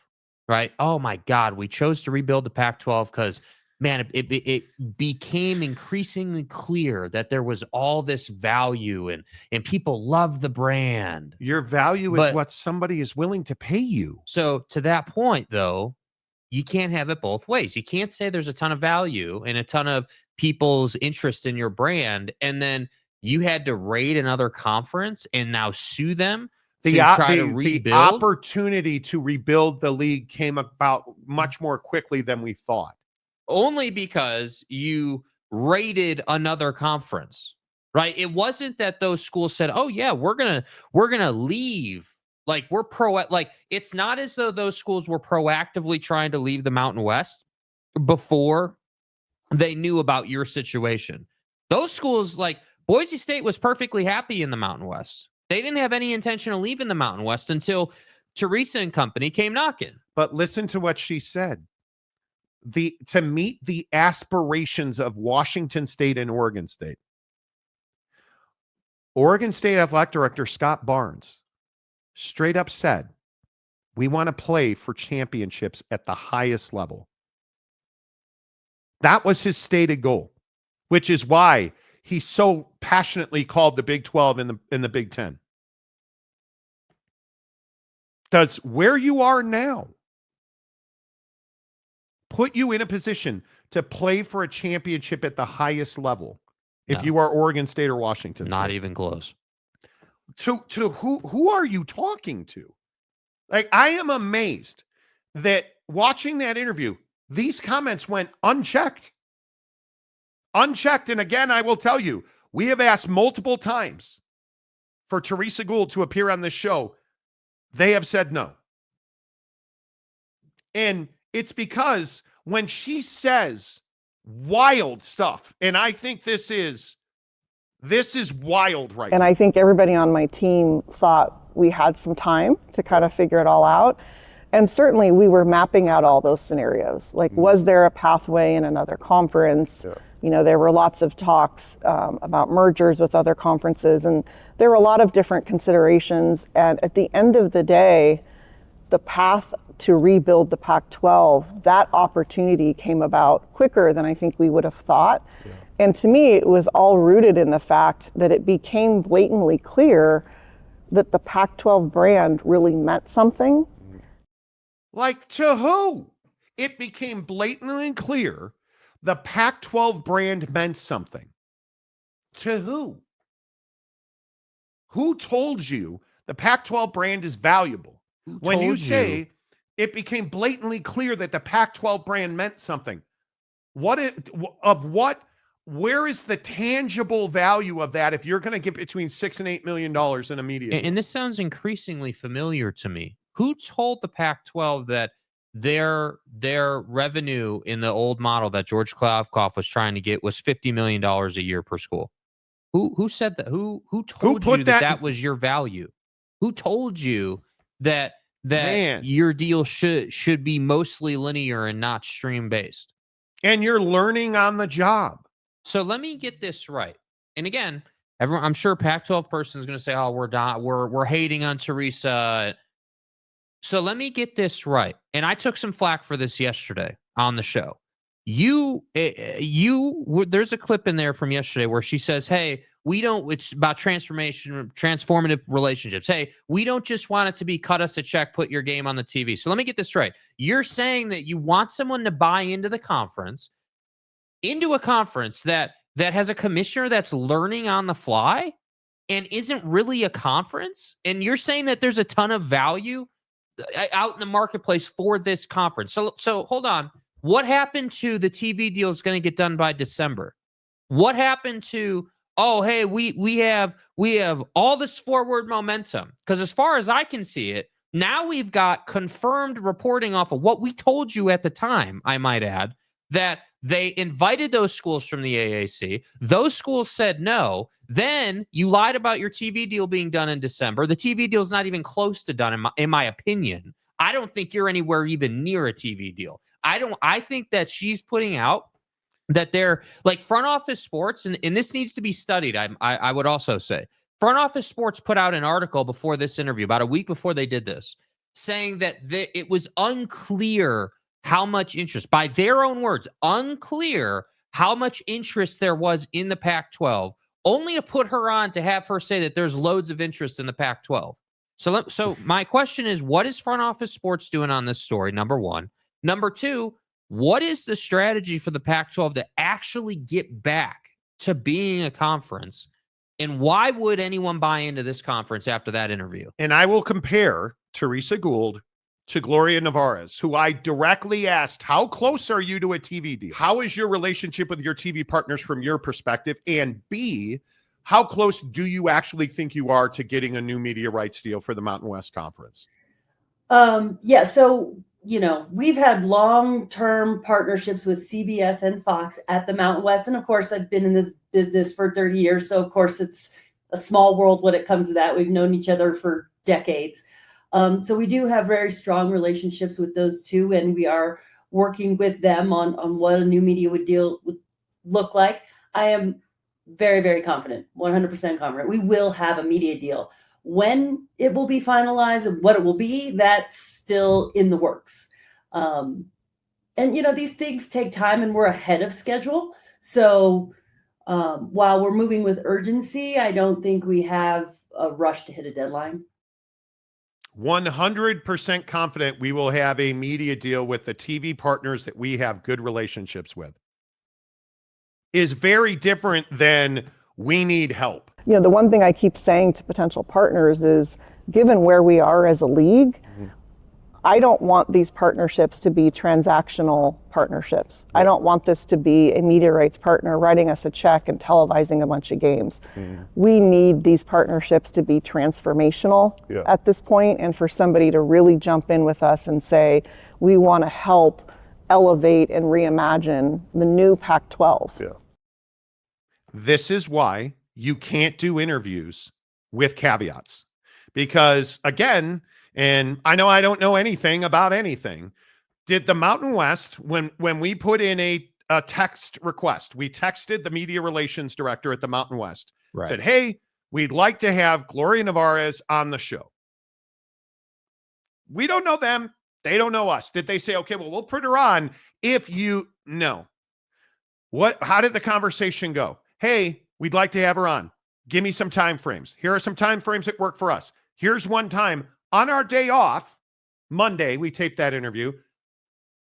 right? Oh my God, we chose to rebuild the Pac-12 because, man, it became increasingly clear that there was all this value and people love the brand. Your value is what somebody is willing to pay you. So to that point, though, you can't have it both ways. You can't say there's a ton of value and a ton of people's interest in your brand, and then you had to raid another conference and now sue them to try to rebuild. The opportunity to rebuild the league came about much more quickly than we thought. Only because you raided another conference, right? It wasn't that those schools said, "Oh yeah, we're gonna leave." Like it's not as though those schools were proactively trying to leave the Mountain West before they knew about your situation. Those schools, like Boise State, was perfectly happy in the Mountain West. They didn't have any intention of leaving the Mountain West until Teresa and company came knocking. But listen to what she said. To meet the aspirations of Washington State and Oregon State. Oregon State Athletic Director Scott Barnes straight up said, we want to play for championships at the highest level. That was his stated goal, which is why he so passionately called the Big 12 in the Big 10. Does where you are now put you in a position to play for a championship at the highest level if you are Oregon State or Washington State? Not even close. To who are you talking to? Like, I am amazed that watching that interview, these comments went unchecked. Unchecked. And again, I will tell you, we have asked multiple times for Teresa Gould to appear on this show. They have said no. And it's because when she says wild stuff, and I think this is wild right now. And I think everybody on my team thought we had some time to kind of figure it all out. And certainly we were mapping out all those scenarios. Like, was there a pathway in another conference? You know, there were lots of talks about mergers with other conferences, and there were a lot of different considerations. And at the end of the day, the path to rebuild the Pac-12, that opportunity came about quicker than I think we would have thought. And to me, it was all rooted in the fact that it became blatantly clear that the Pac-12 brand really meant something. Like, to who? It became blatantly clear the Pac-12 brand meant something. To who? Who told you the Pac-12 brand is valuable? When you say it became blatantly clear that the Pac-12 brand meant something, where is the tangible value of that if you're going to get between $6 and $8 million in a media deal? And this sounds increasingly familiar to me. Who told the Pac-12 that their revenue in the old model that George Klavkoff was trying to get was $50 million a year per school? Who said that? Who told you that was your value? Who told you that your deal should be mostly linear and not stream based? And you're learning on the job. So let me get this right. And again, everyone, I'm sure Pac-12 person is going to say, "Oh, we're hating on Teresa." So let me get this right. And I took some flack for this yesterday on the show. There's a clip in there from yesterday where she says, "Hey, it's about transformative relationships. Hey, we don't just want it to be cut us a check, put your game on the TV." So let me get this right. You're saying that you want someone to buy into a conference that has a commissioner that's learning on the fly and isn't really a conference. And you're saying that there's a ton of value out in the marketplace for this conference. So hold on. What happened to the TV deal is going to get done by December? What happened to, oh, hey, we have all this forward momentum? Because as far as I can see it, now we've got confirmed reporting off of what we told you at the time, I might add, that they invited those schools from the AAC. Those schools said no. Then you lied about your TV deal being done in December. The TV deal is not even close to done, in my opinion. I don't think you're anywhere even near a TV deal. I think that she's putting out that they're like front office sports, and this needs to be studied. I would also say front office sports put out an article before this interview, about a week before they did this, saying that it was unclear how much interest, by their own words, unclear how much interest there was in the Pac-12, only to put her on to have her say that there's loads of interest in the Pac-12. So my question is, what is front office sports doing on this story? Number one. Number two, what is the strategy for the Pac-12 to actually get back to being a conference? And why would anyone buy into this conference after that interview? And I will compare Teresa Gould to Gloria Nevarez, who I directly asked, how close are you to a TV deal? How is your relationship with your TV partners from your perspective? And B, how close do you actually think you are to getting a new media rights deal for the Mountain West Conference? Yeah, so, we've had long-term partnerships with CBS and Fox at the Mountain West. And of course, I've been in this business for 30 years. So of course, it's a small world when it comes to that. We've known each other for decades. So we do have very strong relationships with those two, and we are working with them on what a new media would look like. I am very, very confident, 100% confident. We will have a media deal. When it will be finalized and what it will be, that's still in the works. And these things take time, and we're ahead of schedule. So while we're moving with urgency, I don't think we have a rush to hit a deadline. 100% confident we will have a media deal with the TV partners that we have good relationships with. Is very different than we need help. The one thing I keep saying to potential partners is, given where we are as a league, I don't want these partnerships to be transactional partnerships. I don't want this to be a media rights partner writing us a check and televising a bunch of games. We need these partnerships to be transformational at this point, and for somebody to really jump in with us and say, we want to help elevate and reimagine the new Pac-12. This is why you can't do interviews with caveats. Because again, And I know I don't know anything about anything. Did the Mountain West, when we put in a text request, we texted the media relations director at the Mountain West, said, hey, we'd like to have Gloria Nevarez on the show. We don't know them. They don't know us. Did they say, okay, well, we'll put her on if you know? How did the conversation go? Hey, we'd like to have her on. Give me some time frames. Here are some time frames that work for us. Here's one time on our day off, Monday, we taped that interview.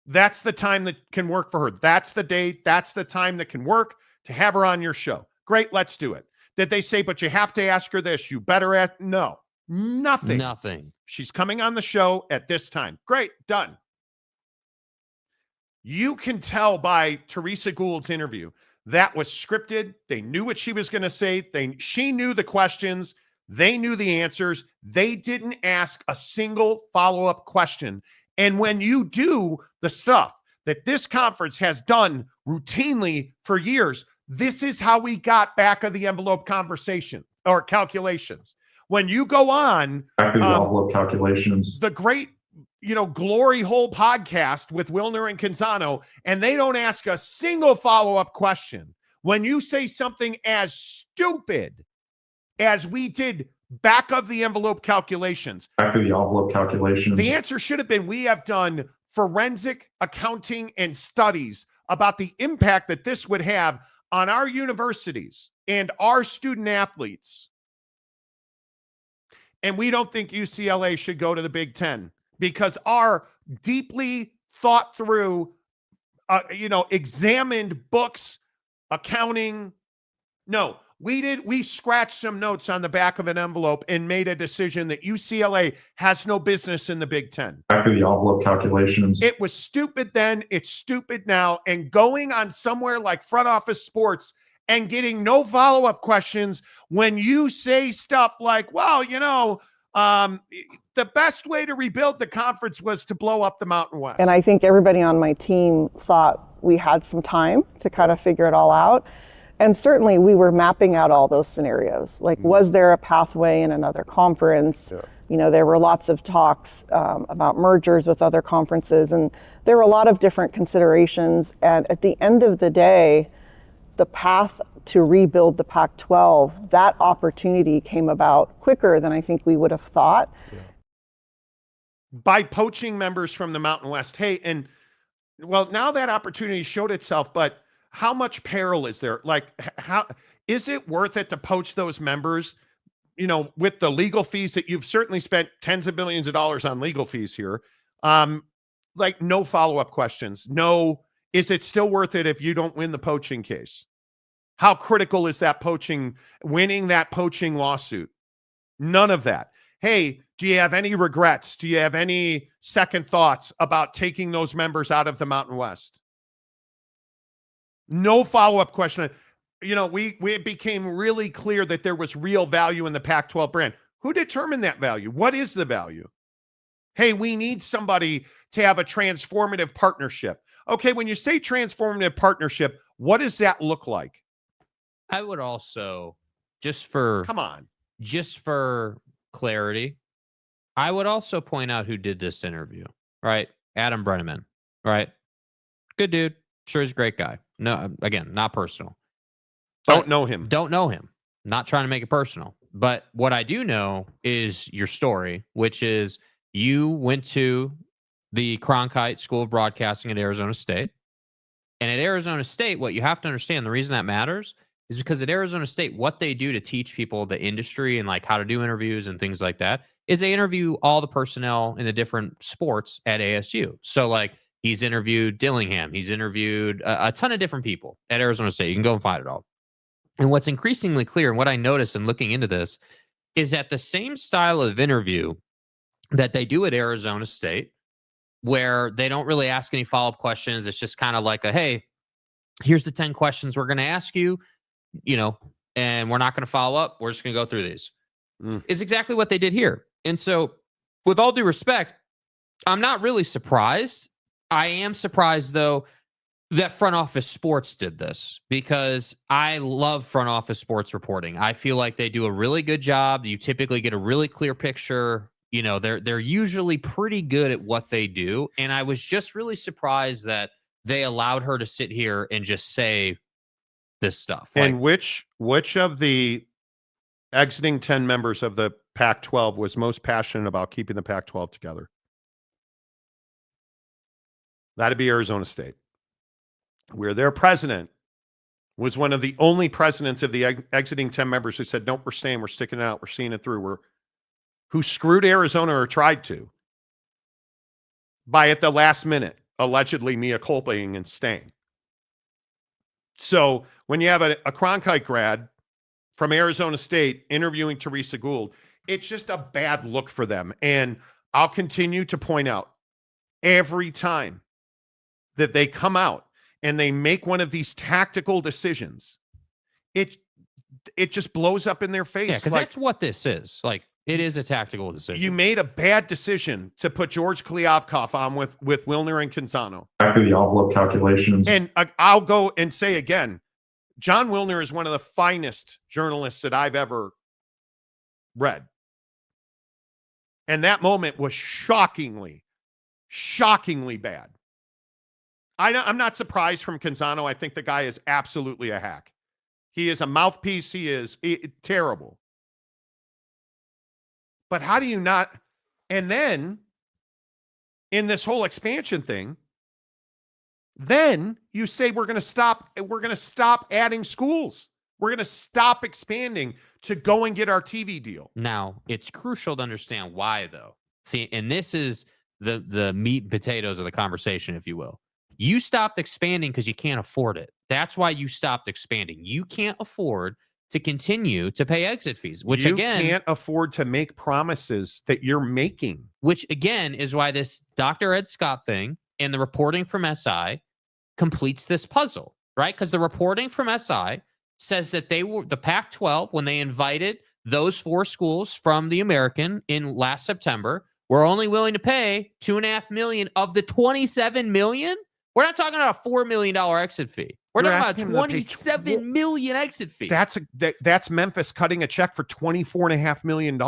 That's the time that can work for her. That's the date. That's the time that can work to have her on your show. Great, let's do it. Did they say, but you have to ask her this? You better ask? No, nothing. Nothing. She's coming on the show at this time. Great, done. You can tell by Teresa Gould's interview that was scripted. They knew what she was going to say. She knew the questions. They knew the answers. They didn't ask a single follow-up question. And when you do the stuff that this conference has done routinely for years, this is how we got back of the envelope conversation or calculations. When you go on back of the envelope calculations, the great, glory hole podcast with Wilner and Canzano, and they don't ask a single follow-up question. When you say something as stupid as we did back of the envelope calculations, the answer should have been, we have done forensic accounting and studies about the impact that this would have on our universities and our student athletes. And we don't think UCLA should go to the Big Ten because our deeply thought through, examined books, accounting. No, we scratched some notes on the back of an envelope and made a decision that UCLA has no business in the Big Ten. Back of the envelope calculations. It was stupid then. It's stupid now. And going on somewhere like Front Office Sports and getting no follow-up questions when you say stuff like, well, the best way to rebuild the conference was to blow up the Mountain West. And I think everybody on my team thought we had some time to kind of figure it all out. And certainly we were mapping out all those scenarios. Like, was there a pathway in another conference? Yeah. There were lots of talks about mergers with other conferences, and there were a lot of different considerations. And at the end of the day, the path to rebuild the Pac-12, that opportunity came about quicker than I think we would have thought. Yeah. By poaching members from the Mountain West. Hey, and well, now that opportunity showed itself, but how much peril is there? Like, how is it worth it to poach those members, with the legal fees that you've certainly spent tens of millions of dollars on legal fees here? Like, no follow-up questions. No, is it still worth it if you don't win the poaching case? How critical is that winning that poaching lawsuit? None of that. Hey, do you have any regrets? Do you have any second thoughts about taking those members out of the Mountain West? No follow-up question. It became really clear that there was real value in the Pac-12 brand. Who determined that value? What is the value? Hey, we need somebody to have a transformative partnership. Okay, when you say transformative partnership, what does that look like? I would also, just for clarity, I would also point out who did this interview, right? Adam Brenneman, right? Good dude. Sure, he's a great guy. No, again, not personal. Don't know him. Not trying to make it personal. But what I do know is your story, which is you went to the Cronkite School of Broadcasting at Arizona State. And at Arizona State, what you have to understand, the reason that matters is because at Arizona State, what they do to teach people the industry and like how to do interviews and things like that is they interview all the personnel in the different sports at ASU. So like he's interviewed Dillingham. He's interviewed a ton of different people at Arizona State. You can go and find it all. And what's increasingly clear, and what I noticed in looking into this, is that the same style of interview that they do at Arizona State, where they don't really ask any follow-up questions. It's just kind of like hey, here's the 10 questions we're going to ask you, and we're not going to follow up. We're just going to go through these. Is exactly what they did here. And so with all due respect, I'm not really surprised. I am surprised, though, that Front Office Sports did this, because I love Front Office Sports reporting. I feel like they do a really good job. You typically get a really clear picture You know, they're usually pretty good at what they do. And I was just really surprised that they allowed her to sit here and just say this stuff. And which of the exiting 10 members of the Pac-12 was most passionate about keeping the Pac-12 together? That'd be Arizona State, where their president was one of the only presidents of the exiting 10 members who said, nope, we're staying, we're sticking it out, we're seeing it through. Who screwed Arizona or tried to by at the last minute, allegedly mea culpaing and staying. So when you have a Cronkite grad from Arizona State interviewing Teresa Gould, it's just a bad look for them. And I'll continue to point out every time that they come out and they make one of these tactical decisions, it just blows up in their face. Yeah, because that's what this is. Like, it is a tactical decision. You made a bad decision to put George Kliavkoff on with Wilner and Canzano. Back to the envelope calculations. And I'll go and say again, John Wilner is one of the finest journalists that I've ever read. And that moment was shockingly bad. I'm not surprised from Canzano. I think the guy is absolutely a hack. He is a mouthpiece. He is terrible. But how do you not? And then in this whole expansion thing, then you say we're going to stop adding schools. We're going to stop expanding to go and get our TV deal. Now, it's crucial to understand why, though. See, and this is the meat and potatoes of the conversation, if you will. You stopped expanding because you can't afford it. That's why you stopped expanding. You can't afford to continue to pay exit fees, which you again can't afford to make promises that you're making. Which again is why this Dr. Ed Scott thing and the reporting from SI completes this puzzle, right? Because the reporting from SI says that they were the Pac-12 when they invited those 4 schools from the American in last September were only willing to pay $2.5 million of the $27 million. We're not talking about a $4 million exit fee. We're talking about $27 million exit fee. That's Memphis cutting a check for $24.5 million.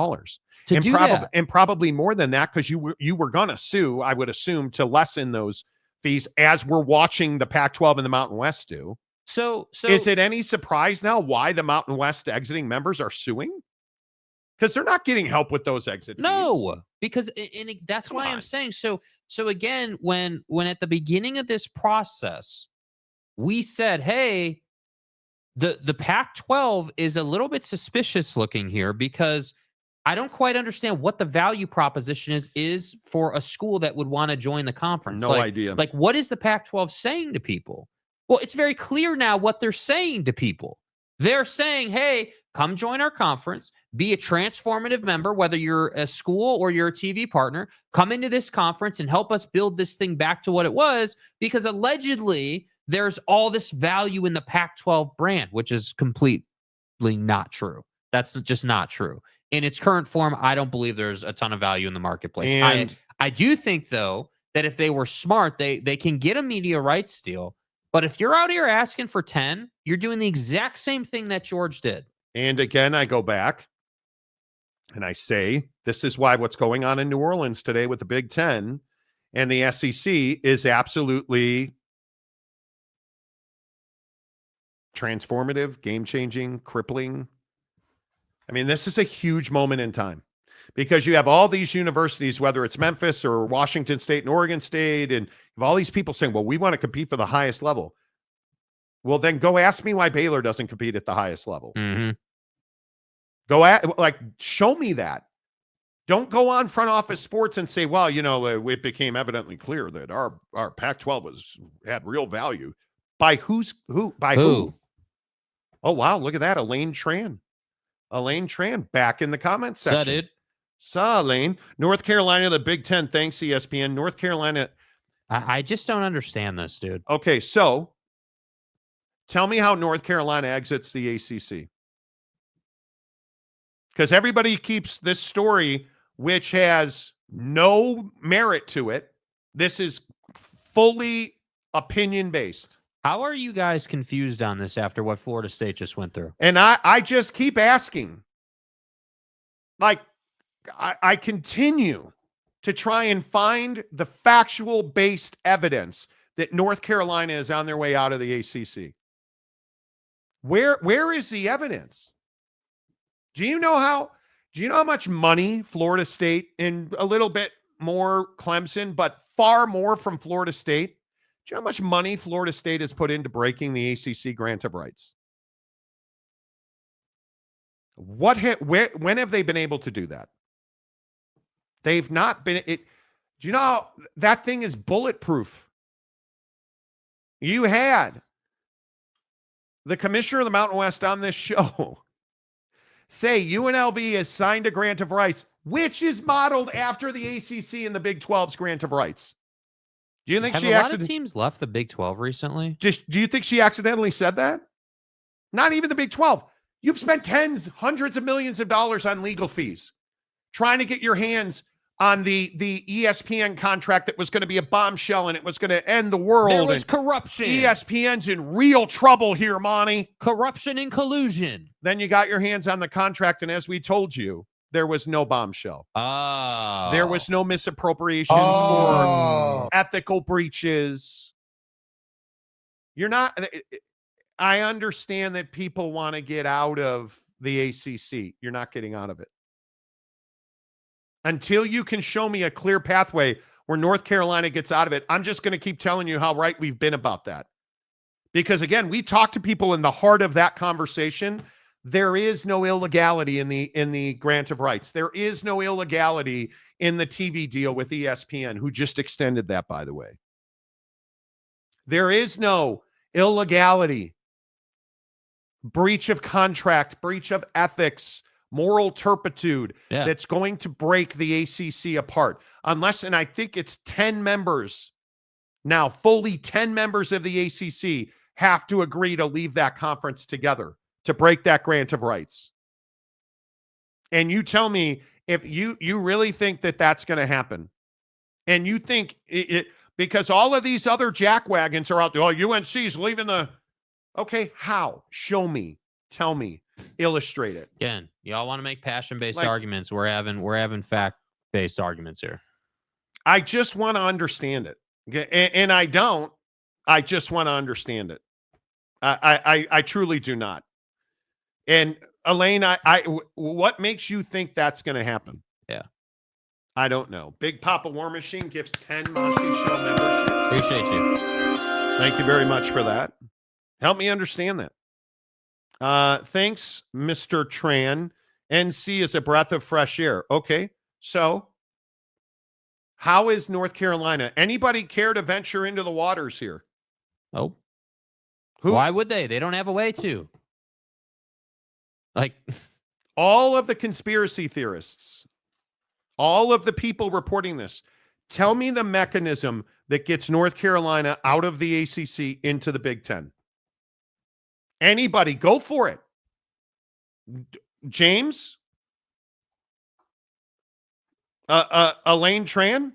And probably more than that, because you were going to sue, I would assume, to lessen those fees, as we're watching the Pac-12 and the Mountain West do. So is it any surprise now why the Mountain West exiting members are suing? Because they're not getting help with those exit fees. No, because that's why I'm saying so again, when at the beginning of this process, we said, hey, the Pac-12 is a little bit suspicious looking here because I don't quite understand what the value proposition is for a school that would want to join the conference. No idea. Like, what is the Pac-12 saying to people? Well, it's very clear now what they're saying to people. They're saying, hey, come join our conference, be a transformative member, whether you're a school or you're a TV partner, come into this conference and help us build this thing back to what it was, because allegedly there's all this value in the Pac-12 brand, which is completely not true. That's just not true. In its current form, I don't believe there's a ton of value in the marketplace. And I do think, though, that if they were smart, they can get a media rights deal. But if you're out here asking for 10, you're doing the exact same thing that George did. And again, I go back and I say, this is why what's going on in New Orleans today with the Big Ten and the SEC is absolutely transformative, game-changing, crippling. I mean, this is a huge moment in time because you have all these universities, whether it's Memphis or Washington State and Oregon State, and you have all these people saying, well, we want to compete for the highest level. Well, then go ask me why Baylor doesn't compete at the highest level. Mm-hmm. Show me that. Don't go on Front Office Sports and say, well, it became evidently clear that our Pac-12 had real value. By who? Oh, wow. Look at that. Elaine Tran back in the comments section. Dude. Saw Elaine. North Carolina, the Big Ten. Thanks, ESPN. North Carolina. I just don't understand this, dude. Okay, so tell me how North Carolina exits the ACC. Because everybody keeps this story, which has no merit to it. This is fully opinion-based. How are you guys confused on this after what Florida State just went through? And I just keep asking. I continue to try and find the factual based evidence that North Carolina is on their way out of the ACC. Where is the evidence? Do you know how much money Florida State, and a little bit more Clemson, but far more from Florida State? Do you know how much money Florida State has put into breaking the ACC grant of rights? When have they been able to do that? They've not been. Do you know how that thing is bulletproof? You had the commissioner of the Mountain West on this show say UNLV has signed a grant of rights, which is modeled after the ACC and the Big 12's grant of rights. Do you think Have she a lot of teams left the Big 12 recently? do you think she accidentally said that? Not even the Big 12. You've spent hundreds of millions of dollars on legal fees trying to get your hands on the ESPN contract that was going to be a bombshell and it was going to end the world. There was corruption. ESPN's in real trouble here, Monty. Corruption and collusion. Then you got your hands on the contract, and as we told you, there was no bombshell. Oh. There was no misappropriations or ethical breaches. You're not... I understand that people want to get out of the ACC. You're not getting out of it. Until you can show me a clear pathway where North Carolina gets out of it, I'm just going to keep telling you how right we've been about that. Because again, we talk to people in the heart of that conversation. There is no illegality in the grant of rights. There is no illegality in the TV deal with ESPN, who just extended that, by the way. There is no illegality, breach of contract, breach of ethics, moral turpitude that's going to break the ACC apart. Unless, and I think it's 10 members now, fully 10 members of the ACC have to agree to leave that conference together to break that grant of rights. And you tell me if you really think that that's going to happen. And you think it because all of these other jackwagons are out there. Oh, UNC's leaving the... Okay, how? Show me. Tell me. Illustrate it. Again, y'all want to make passion-based arguments. We're having fact-based arguments here. I just want to understand it. Okay? And I don't. I just want to understand it. I truly do not. And Elaine, what makes you think that's going to happen? Yeah. I don't know. Big Papa War Machine gives 10 Monty Show members. Appreciate you. Thank you very much for that. Help me understand that. Thanks, Mr. Tran. NC is a breath of fresh air. Okay, so how is North Carolina? Anybody care to venture into the waters here? Oh. Who? Why would they? They don't have a way to. Like all of the conspiracy theorists, all of the people reporting this, tell me the mechanism that gets North Carolina out of the ACC into the Big Ten. Anybody, go for it. James? Elaine Tran?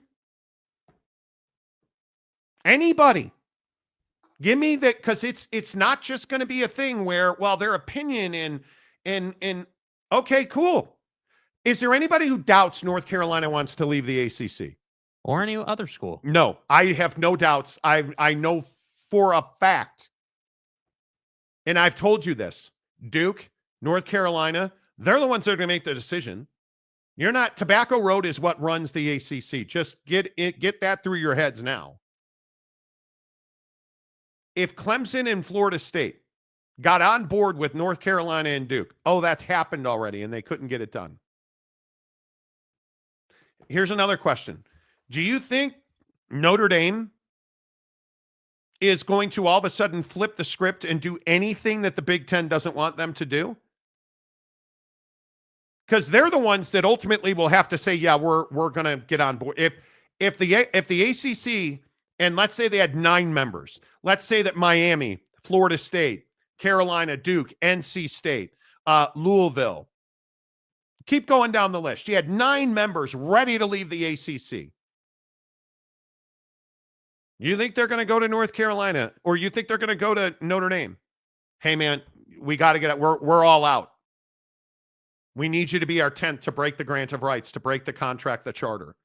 Anybody? Give me that, because it's not just going to be a thing where, well, their opinion and okay, cool. Is there anybody who doubts North Carolina wants to leave the ACC? Or any other school? No, I have no doubts. I know for a fact, and I've told you this, Duke, North Carolina, they're the ones that are going to make the decision. You're not, Tobacco Road is what runs the ACC. Just get that through your heads now. If Clemson and Florida State got on board with North Carolina and Duke, oh, that's happened already, and they couldn't get it done. Here's another question. Do you think Notre Dame is going to all of a sudden flip the script and do anything that the Big Ten doesn't want them to do? Because they're the ones that ultimately will have to say, yeah, we're going to get on board. If the ACC, and let's say they had 9 members, let's say that Miami, Florida State, Carolina, Duke, NC State, Louisville, keep going down the list. You had 9 members ready to leave the ACC. You think they're going to go to North Carolina, or you think they're going to go to Notre Dame? Hey, man, we got to get it. We're all out. We need you to be our 10th to break the grant of rights, to break the contract, the charter.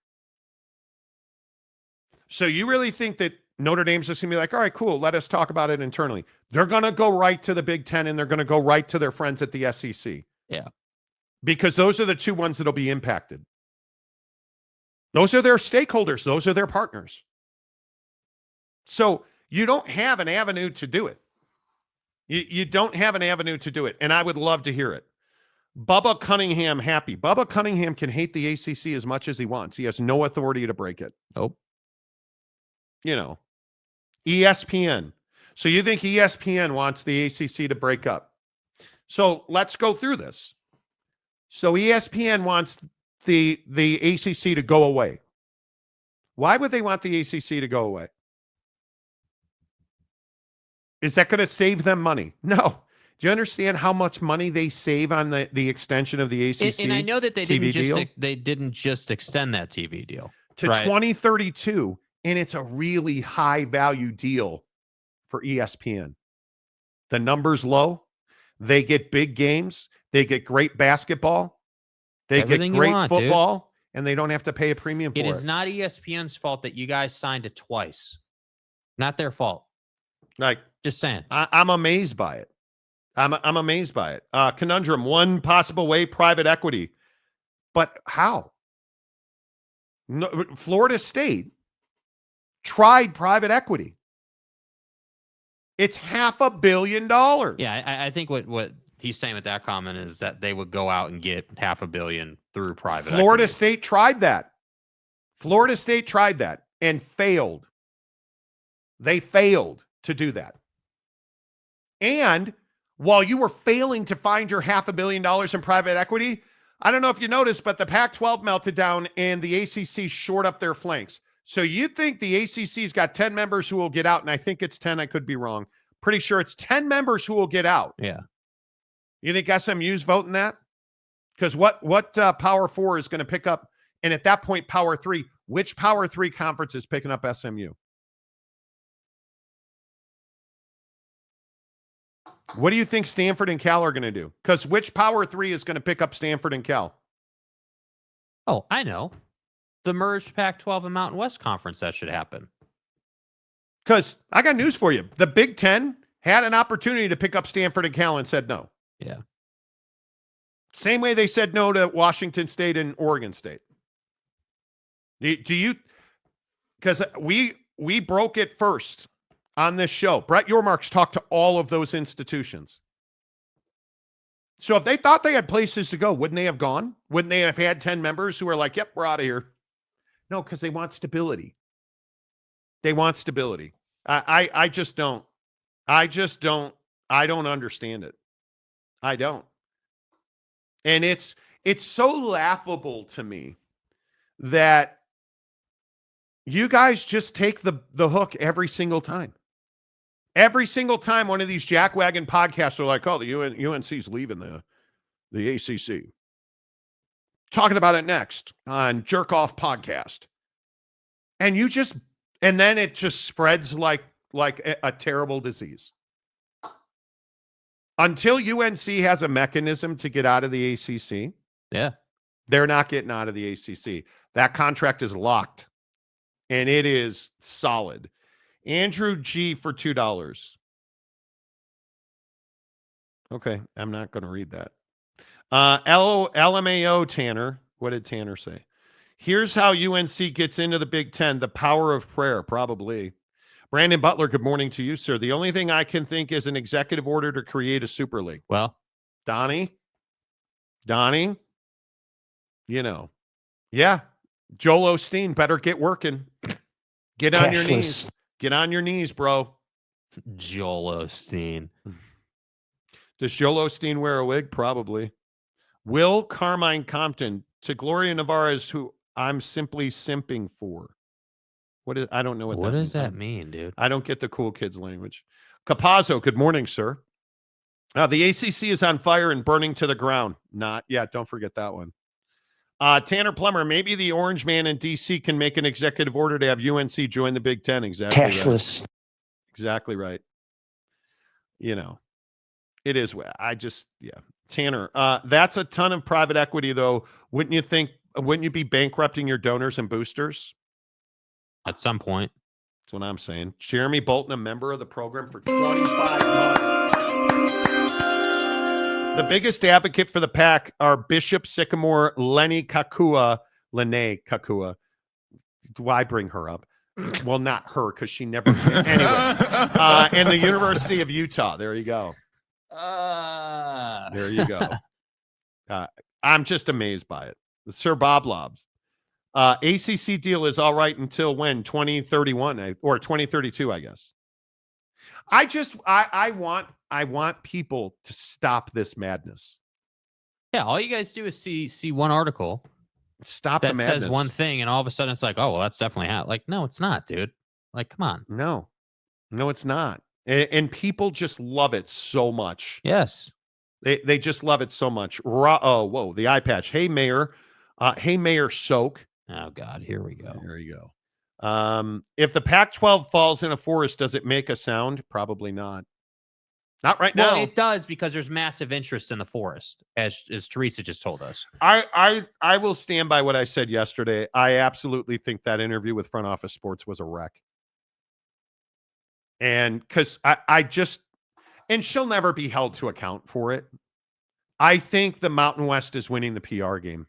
So you really think that Notre Dame's just going to be like, all right, cool, let us talk about it internally. They're going to go right to the Big Ten, and they're going to go right to their friends at the SEC. Yeah. Because those are the two ones that'll be impacted. Those are their stakeholders. Those are their partners. So you don't have an avenue to do it. You don't have an avenue to do it. And I would love to hear it. Bubba Cunningham happy. Bubba Cunningham can hate the ACC as much as he wants. He has no authority to break it. Nope. You know, ESPN. So you think ESPN wants the ACC to break up? So let's go through this. So ESPN wants the ACC to go away. Why would they want the ACC to go away? Is that going to save them money? No. Do you understand how much money they save on the extension of the ACC? And I know that they didn't just extend that TV deal to 2032, and it's a really high value deal for ESPN. The number's low. They get big games. They get great basketball. They Everything get great want, football, and they don't have to pay a premium for it. It is not ESPN's fault that you guys signed it twice. Not their fault. Like, just saying. I'm amazed by it. I'm amazed by it. Conundrum, one possible way, private equity. But how? No, Florida State tried private equity. It's $500 million. Yeah, I think what he's saying with that comment is that they would go out and get $500 million through private Florida equity. State tried that. Florida State tried that and failed. They failed to do that. And while you were failing to find your $500 million in private equity, I don't know if you noticed, but the Pac-12 melted down and the ACC shored up their flanks. So you think the ACC's got 10 members who will get out, and I think it's 10. I could be wrong. Pretty sure it's 10 members who will get out. Yeah. You think SMU's voting that? Because what Power 4 is going to pick up, and at that point, Power 3, which Power 3 conference is picking up SMU? What do you think Stanford and Cal are going to do? Because which Power 3 is going to pick up Stanford and Cal? Oh, I know. The merged Pac-12 and Mountain West Conference, that should happen. Because I got news for you. The Big Ten had an opportunity to pick up Stanford and Cal and said no. Yeah. Same way they said no to Washington State and Oregon State. Do you? Because we broke it first on this show. Brett Yormark's talked to all of those institutions. So if they thought they had places to go, wouldn't they have gone? Wouldn't they have had 10 members who are like, yep, we're out of here? No, because they want stability. They want stability. I just don't. I don't understand it. I don't. And it's so laughable to me that you guys just take the hook every single time. Every single time one of these jackwagon podcasts are like, oh, the UNC's leaving the ACC. Talking about it next on Jerk Off Podcast. And then it just spreads like a terrible disease. Until UNC has a mechanism to get out of the ACC, yeah, they're not getting out of the ACC. That contract is locked, and it is solid. Andrew G for $2. Okay, I'm not going to read that. LMAO Tanner. What did Tanner say? Here's how UNC gets into the Big Ten. The power of prayer, probably. Brandon Butler, good morning to you, sir. The only thing I can think is an executive order to create a super league. Well, Donnie, you know, yeah, Joel Osteen better get working. Get on your knees. Get on your knees, bro. Joel Osteen. Does Joel Osteen wear a wig? Probably. Will Carmine Compton to Gloria Navarez, who I'm simply simping for. I don't know what that means. What does that mean, dude? I don't get the cool kids language. Capazzo, good morning, sir. The ACC is on fire and burning to the ground. Don't forget that one. Tanner Plummer, maybe the Orange Man in DC can make an executive order to have UNC join the Big Ten. Exactly. Cashless. Right. Exactly right. You know, it is. Tanner, that's a ton of private equity, though. Wouldn't you be bankrupting your donors and boosters? At some point. That's what I'm saying. Jeremy Bolton, a member of the program for 25 months. The biggest advocate for the Pac are Bishop Sycamore, Lene Kakua. Do I bring her up? Well, not her, because she never. Anyway. And the University of Utah. There you go. There you go. I'm just amazed by it. Sir Bob Lobs. ACC deal is all right until when? 2031 or 2032, I guess. I want people to stop this madness. Yeah, all you guys do is see one article. Stop the madness. That says one thing, and all of a sudden it's like, oh, well, that's definitely how. Like, no, it's not, dude. Like, come on. No, it's not. And people just love it so much. Yes. They just love it so much. The eye patch. Hey, Mayor. Hey, Mayor Soak. Oh, God. Here we go. There you go. If the Pac-12 falls in a forest, does it make a sound? Probably not. Not right now. Well, it does, because there's massive interest in the forest, as Teresa just told us. I will stand by what I said yesterday. I absolutely think that interview with Front Office Sports was a wreck. And because and she'll never be held to account for it. I think the Mountain West is winning the PR game.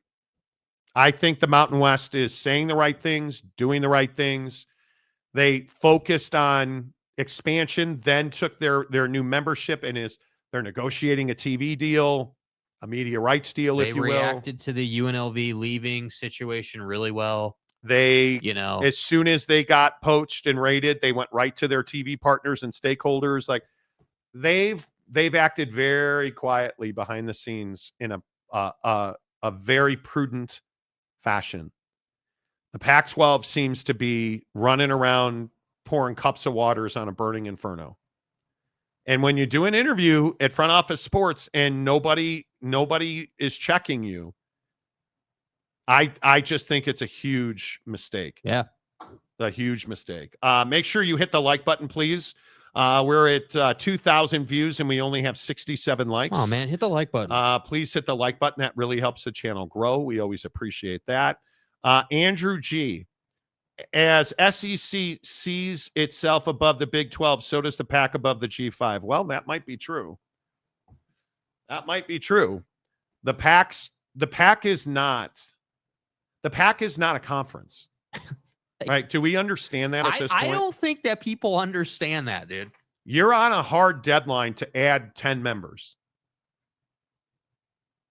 I think the Mountain West is saying the right things, doing the right things. They focused on expansion, then took their new membership and they're negotiating a TV deal, a media rights deal, if you will. They reacted to the UNLV leaving situation really well. They, as soon as they got poached and raided, they went right to their TV partners and stakeholders. Like they've acted very quietly behind the scenes in a very prudent fashion. The Pac-12 seems to be running around pouring cups of waters on a burning inferno. And when you do an interview at Front Office Sports and nobody is checking you, I just think it's a huge mistake. Yeah. A huge mistake. Make sure you hit the like button, please. We're at 2,000 views and we only have 67 likes. Oh, man, hit the like button. Please hit the like button. That really helps the channel grow. We always appreciate that. Andrew G. As SEC sees itself above the Big 12, so does the Pac above the G5. Well, that might be true. That might be true. The Pac is not a conference. Right? Do we understand that at this point? I don't think that people understand that, dude. You're on a hard deadline to add 10 members,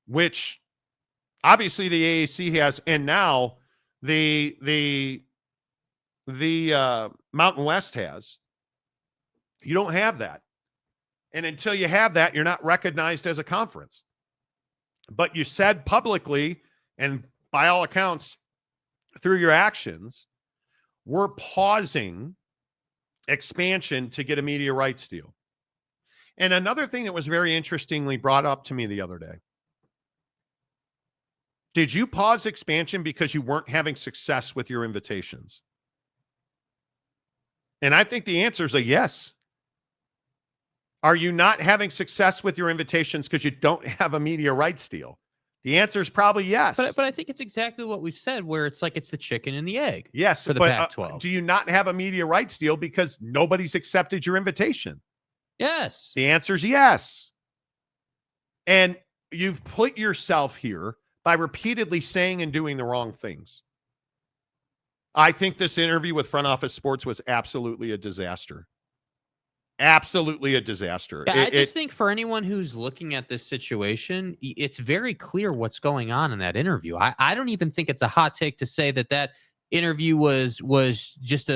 which obviously the AAC has, and now the Mountain West has. You don't have that. And until you have that, you're not recognized as a conference. But you said publicly, and by all accounts, through your actions, we're pausing expansion to get a media rights deal. And another thing that was very interestingly brought up to me the other day. Did you pause expansion because you weren't having success with your invitations? And I think the answer is a yes. Are you not having success with your invitations because you don't have a media rights deal? The answer is probably yes. But I think it's exactly what we've said, where it's like it's the chicken and the egg. Yes, for the but Pac-12. Do you not have a media rights deal because nobody's accepted your invitation? Yes. The answer is yes. And you've put yourself here by repeatedly saying and doing the wrong things. I think this interview with Front Office Sports was absolutely a disaster. Absolutely a disaster. Yeah, I just think for anyone who's looking at this situation, it's very clear what's going on in that interview. I don't even think it's a hot take to say that interview was just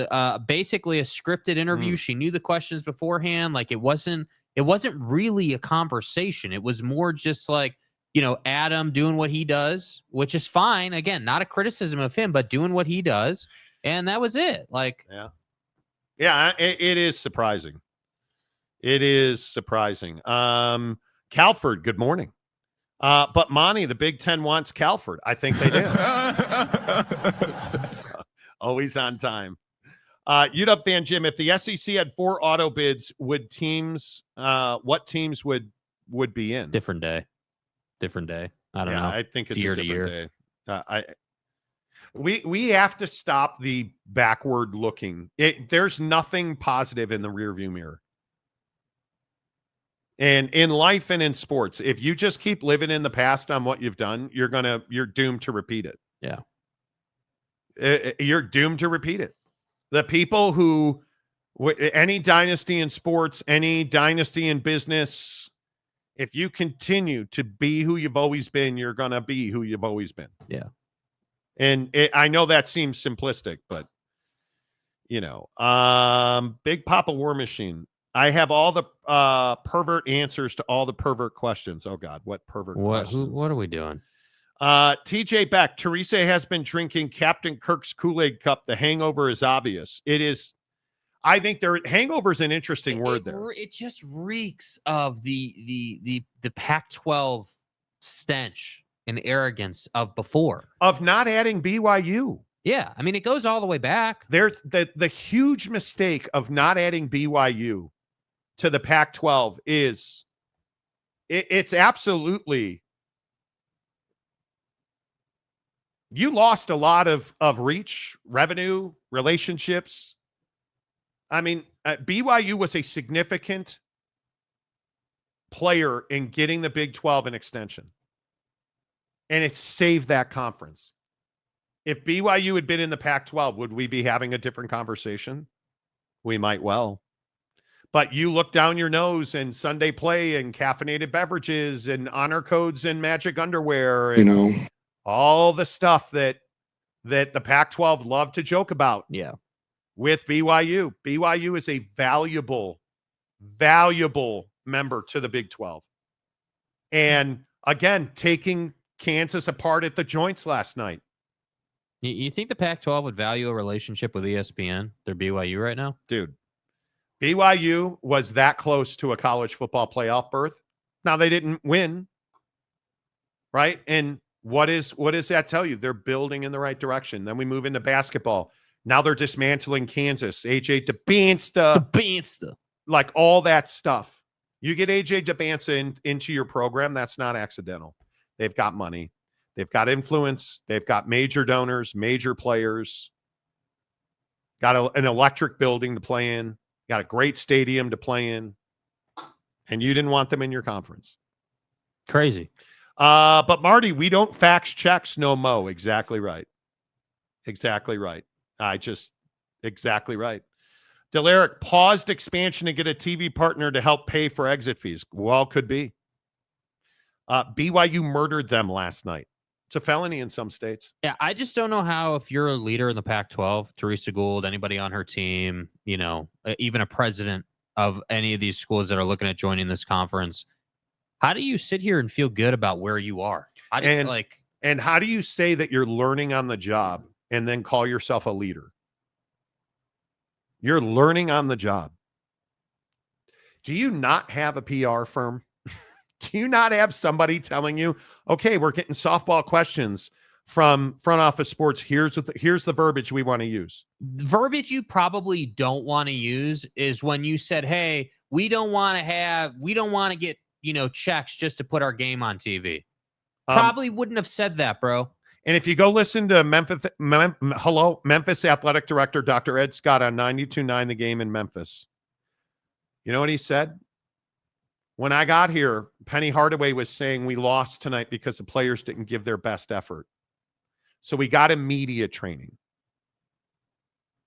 basically a scripted interview. She knew the questions beforehand. Like it wasn't really a conversation. It was more just like, Adam doing what he does, which is fine. Again, not a criticism of him, but doing what he does. And that was it. Like, yeah, it is surprising. It is surprising. Calford, good morning. But Monty, the Big Ten wants Calford. I think they do. Always on time. UW fan Jim, if the SEC had 4 auto bids, what teams would be in? Different day. Different day. I don't know. I think it's year a to different day. We have to stop the backward looking. There's nothing positive in the rearview mirror. And in life and in sports, if you just keep living in the past on what you've done, you're doomed to repeat it. Yeah. You're doomed to repeat it. The people who, any dynasty in sports, any dynasty in business, if you continue to be who you've always been, you're going to be who you've always been. Yeah. And I know that seems simplistic, but, Big Papa War Machine. I have all the pervert answers to all the pervert questions. Oh, God, what pervert questions? What are we doing? TJ Beck, Teresa has been drinking Captain Kirk's Kool-Aid cup. The hangover is obvious. It is. I think hangover is an interesting word there. It just reeks of the Pac-12 stench and arrogance of before. Of not adding BYU. Yeah, I mean, it goes all the way back. There's the huge mistake of not adding BYU to the Pac-12 is it's absolutely, you lost a lot of reach, revenue, relationships. I mean, BYU was a significant player in getting the Big 12 an extension. And it saved that conference. If BYU had been in the Pac-12, would we be having a different conversation? We might well. But you look down your nose and Sunday play and caffeinated beverages and honor codes and magic underwear and all the stuff that the Pac-12 loved to joke about. Yeah. With BYU. BYU is a valuable member to the Big 12. And again, taking Kansas apart at the joints last night. You think the Pac-12 would value a relationship with ESPN? They're BYU right now? Dude, BYU was that close to a college football playoff berth. Now, they didn't win, right? And what does that tell you? They're building in the right direction. Then we move into basketball. Now they're dismantling Kansas. AJ Debunking, like all that stuff. You get AJ Debunking into your program, that's not accidental. They've got money. They've got influence. They've got major donors, major players. Got an electric building to play in. Got a great stadium to play in. And you didn't want them in your conference. Crazy. But Marty, we don't fax checks no mo. Exactly right. Exactly right. Exactly right. Delaric paused expansion to get a TV partner to help pay for exit fees. Well, could be. BYU murdered them last night. It's a felony in some states. Yeah, I just don't know how, if you're a leader in the Pac-12, Teresa Gould, anybody on her team, even a president of any of these schools that are looking at joining this conference, how do you sit here and feel good about where you are? And how do you say that you're learning on the job and then call yourself a leader? You're learning on the job. Do you not have a PR firm? Do you not have somebody telling you, okay, we're getting softball questions from Front Office Sports. Here's the verbiage we want to use. The verbiage you probably don't want to use is when you said, hey, we don't want to get, checks just to put our game on TV. Probably wouldn't have said that, bro. And if you go listen to Memphis Athletic Director Dr. Ed Scott on 92.9 The Game in Memphis, you know what he said? When I got here, Penny Hardaway was saying we lost tonight because the players didn't give their best effort. So we got in media training.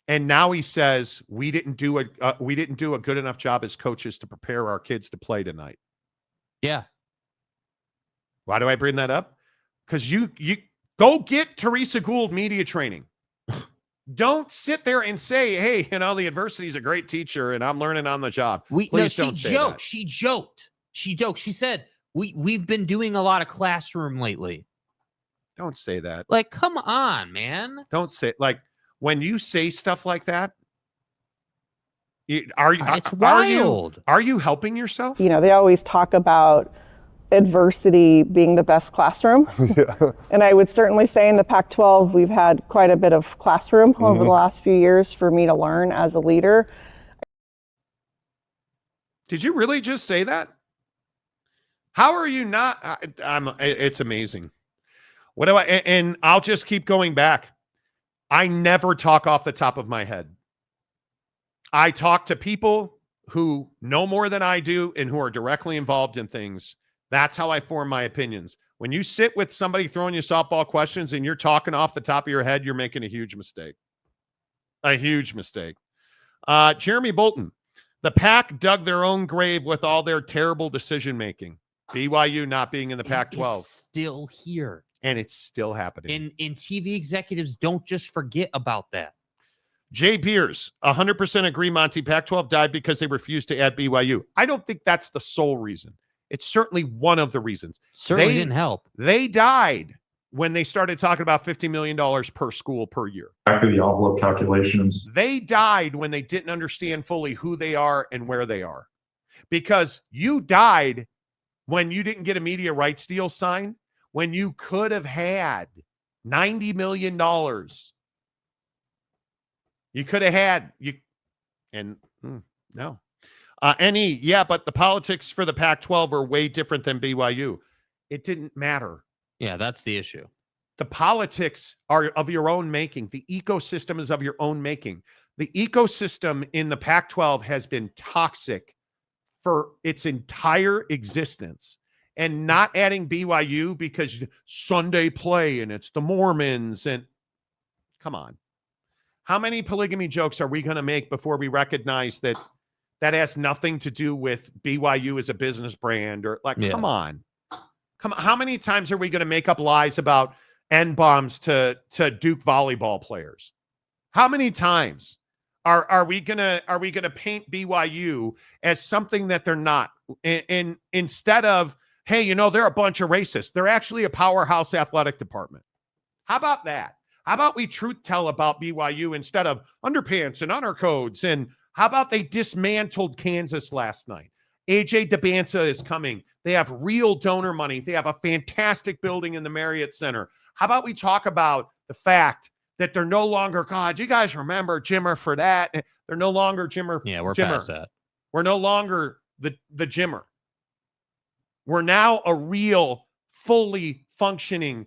And now he says we didn't do a good enough job as coaches to prepare our kids to play tonight. Yeah. Why do I bring that up? Because you go get Teresa Gould media training. Don't sit there and say, hey, the adversity is a great teacher and I'm learning on the job. She joked. She said, we've been doing a lot of classroom lately. Don't say that. Like, come on, man. Don't say, like, when you say stuff like that, it's wild. Are you helping yourself? They always talk about adversity being the best classroom. Yeah. And I would certainly say in the Pac-12, we've had quite a bit of classroom over the last few years for me to learn as a leader. Did you really just say that? How are you not? It's amazing. What do and I'll just keep going back. I never talk off the top of my head. I talk to people who know more than I do and who are directly involved in things. That's how I form my opinions. When you sit with somebody throwing you softball questions and you're talking off the top of your head, you're making a huge mistake. A huge mistake. Jeremy Bolton, the Pac dug their own grave with all their terrible decision-making. BYU not being in the Pac-12. It's still here. And it's still happening. And TV executives don't just forget about that. Jay Beers, 100% agree, Monty. Pac-12 died because they refused to add BYU. I don't think that's the sole reason. It's certainly one of the reasons. Certainly didn't help. They died when they started talking about $50 million per school per year. Back to the envelope calculations. They died when they didn't understand fully who they are and where they are. Because you died when you didn't get a media rights deal signed, when you could have had $90 million. You could have had no. But the politics for the Pac-12 are way different than BYU. It didn't matter. Yeah, that's the issue. The politics are of your own making. The ecosystem is of your own making. The ecosystem in the Pac-12 has been toxic for its entire existence. And not adding BYU because Sunday play and it's the Mormons and come on. How many polygamy jokes are we going to make before we recognize that that has nothing to do with BYU as a business brand or come on. Come on. How many times are we going to make up lies about N-bombs to Duke volleyball players? How many times are we gonna paint BYU as something that they're not? And instead of, hey, they're a bunch of racists, they're actually a powerhouse athletic department. How about that? How about we truth tell about BYU instead of underpants and honor codes? And how about they dismantled Kansas last night? AJ Debanza is coming. They have real donor money. They have a fantastic building in the Marriott Center. How about we talk about the fact that they're no longer, God, you guys remember Jimmer for that? They're no longer Jimmer. Yeah, we're Jimmer. past that. We're no longer the Jimmer. We're now a real, fully functioning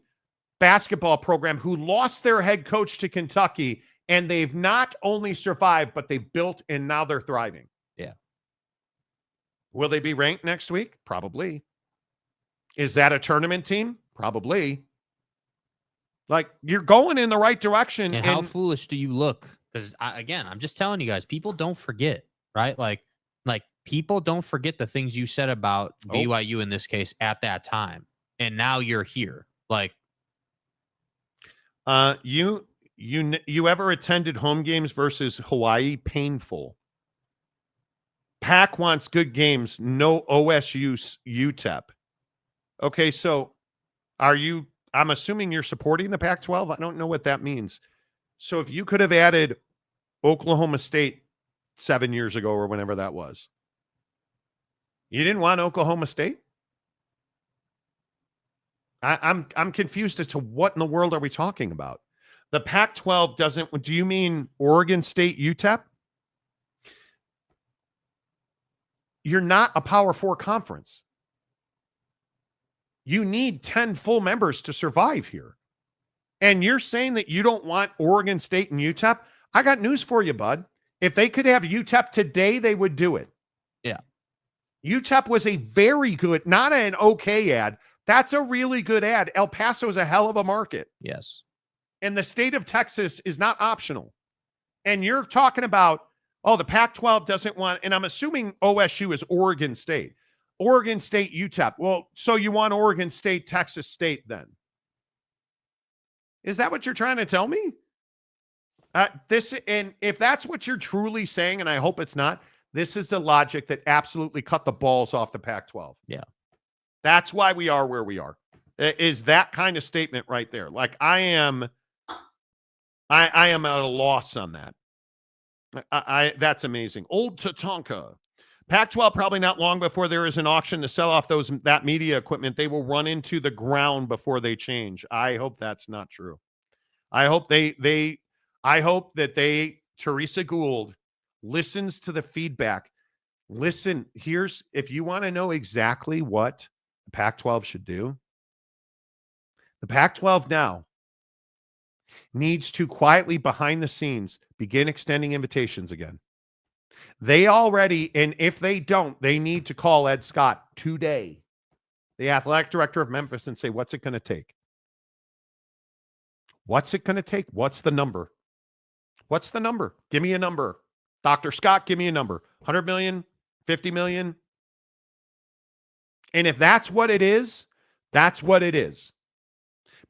basketball program who lost their head coach to Kentucky, and they've not only survived, but they've built, and now they're thriving. Yeah. Will they be ranked next week? Probably. Is that a tournament team? Probably. You're going in the right direction. And how foolish do you look? Because, again, I'm just telling you guys, people don't forget, right? Like people don't forget the things you said about BYU in this case at that time. And now you're here. You ever attended home games versus Hawaii? Painful. Pac wants good games, no OSU UTEP. Okay, so I'm assuming you're supporting the Pac-12. I don't know what that means. So if you could have added Oklahoma State 7 years ago or whenever that was, you didn't want Oklahoma State? I'm confused as to what in the world are we talking about? The Pac-12 doesn't. Do you mean Oregon State, UTEP? You're not a Power 4 conference. You need 10 full members to survive here. And you're saying that you don't want Oregon State and UTEP? I got news for you, bud. If they could have UTEP today, they would do it. Yeah. UTEP was a very good, not an okay ad. That's a really good ad. El Paso is a hell of a market. Yes. And the state of Texas is not optional. And you're talking about, the Pac-12 doesn't want, and I'm assuming OSU is Oregon State. Oregon State, UTEP. Well, so you want Oregon State, Texas State then? Is that what you're trying to tell me? And if that's what you're truly saying, and I hope it's not, this is the logic that absolutely cut the balls off the Pac-12. Yeah. That's why we are where we are. Is that kind of statement right there. I am at a loss on that. That's amazing. Old Tatanka. Pac-12 probably not long before there is an auction to sell off that media equipment. They will run into the ground before they change. I hope that's not true. I hope that Teresa Gould listens to the feedback. Listen, if you want to know exactly what the Pac-12 should do? The Pac-12 now needs to quietly behind the scenes begin extending invitations again. They already, and if they don't, they need to call Ed Scott today, the athletic director of Memphis, and say, what's it going to take? What's it going to take? What's the number? What's the number? Give me a number. Dr. Scott, give me a number. 100 million, 50 million. And if that's what it is, that's what it is.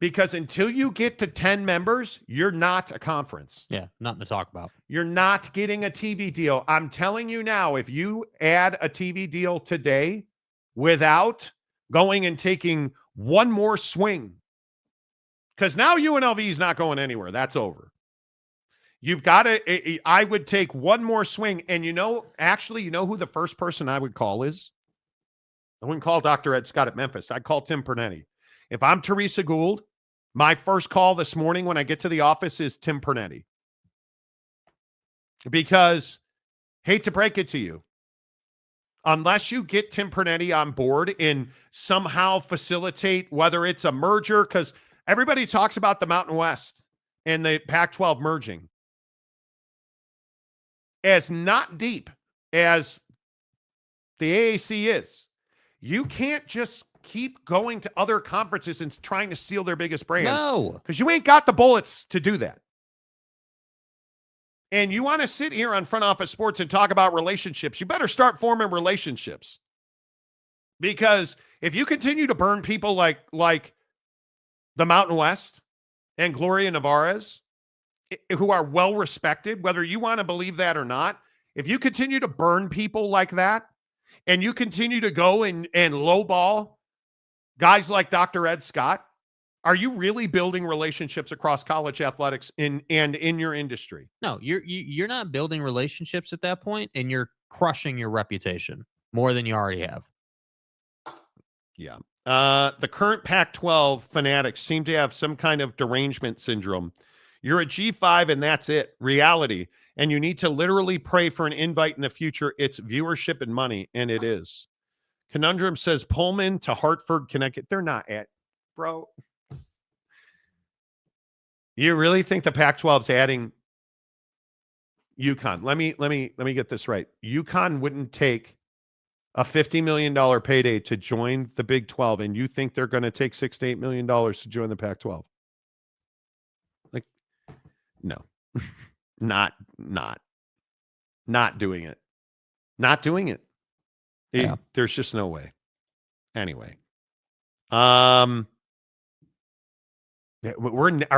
Because until you get to 10 members, you're not a conference. Yeah, nothing to talk about. You're not getting a TV deal. I'm telling you now, if you add a TV deal today without going and taking one more swing, because now UNLV is not going anywhere. That's over. You've got to, I would take one more swing. And actually, you know who the first person I would call is? I wouldn't call Dr. Ed Scott at Memphis. I'd call Tim Pernetti. If I'm Teresa Gould, my first call this morning when I get to the office is Tim Pernetti. Because, hate to break it to you, unless you get Tim Pernetti on board and somehow facilitate whether it's a merger, because everybody talks about the Mountain West and the Pac-12 merging as not deep as the AAC is. You can't just keep going to other conferences and trying to steal their biggest brands. No. Because you ain't got the bullets to do that. And you want to sit here on Front Office Sports and talk about relationships, you better start forming relationships. Because if you continue to burn people like the Mountain West and Gloria Navarez, who are well respected, whether you want to believe that or not, if you continue to burn people like that, and you continue to go and lowball guys like Dr. Ed Scott, are you really building relationships across college athletics and in your industry? No, you're not building relationships at that point, and you're crushing your reputation more than you already have. Yeah. The current Pac-12 fanatics seem to have some kind of derangement syndrome. You're a G5 and that's it. Reality. And you need to literally pray for an invite in the future. It's viewership and money, and it is. Conundrum says Pullman to Hartford, Connecticut. They're not at, bro. You really think the Pac-12's adding UConn? Let me get this right. UConn wouldn't take a $50 million payday to join the Big 12, and you think they're going to take $6 to $8 million to join the Pac-12? Like, no. Not doing it. Not doing it. Yeah. There's just no way. Anyway. No, we're not.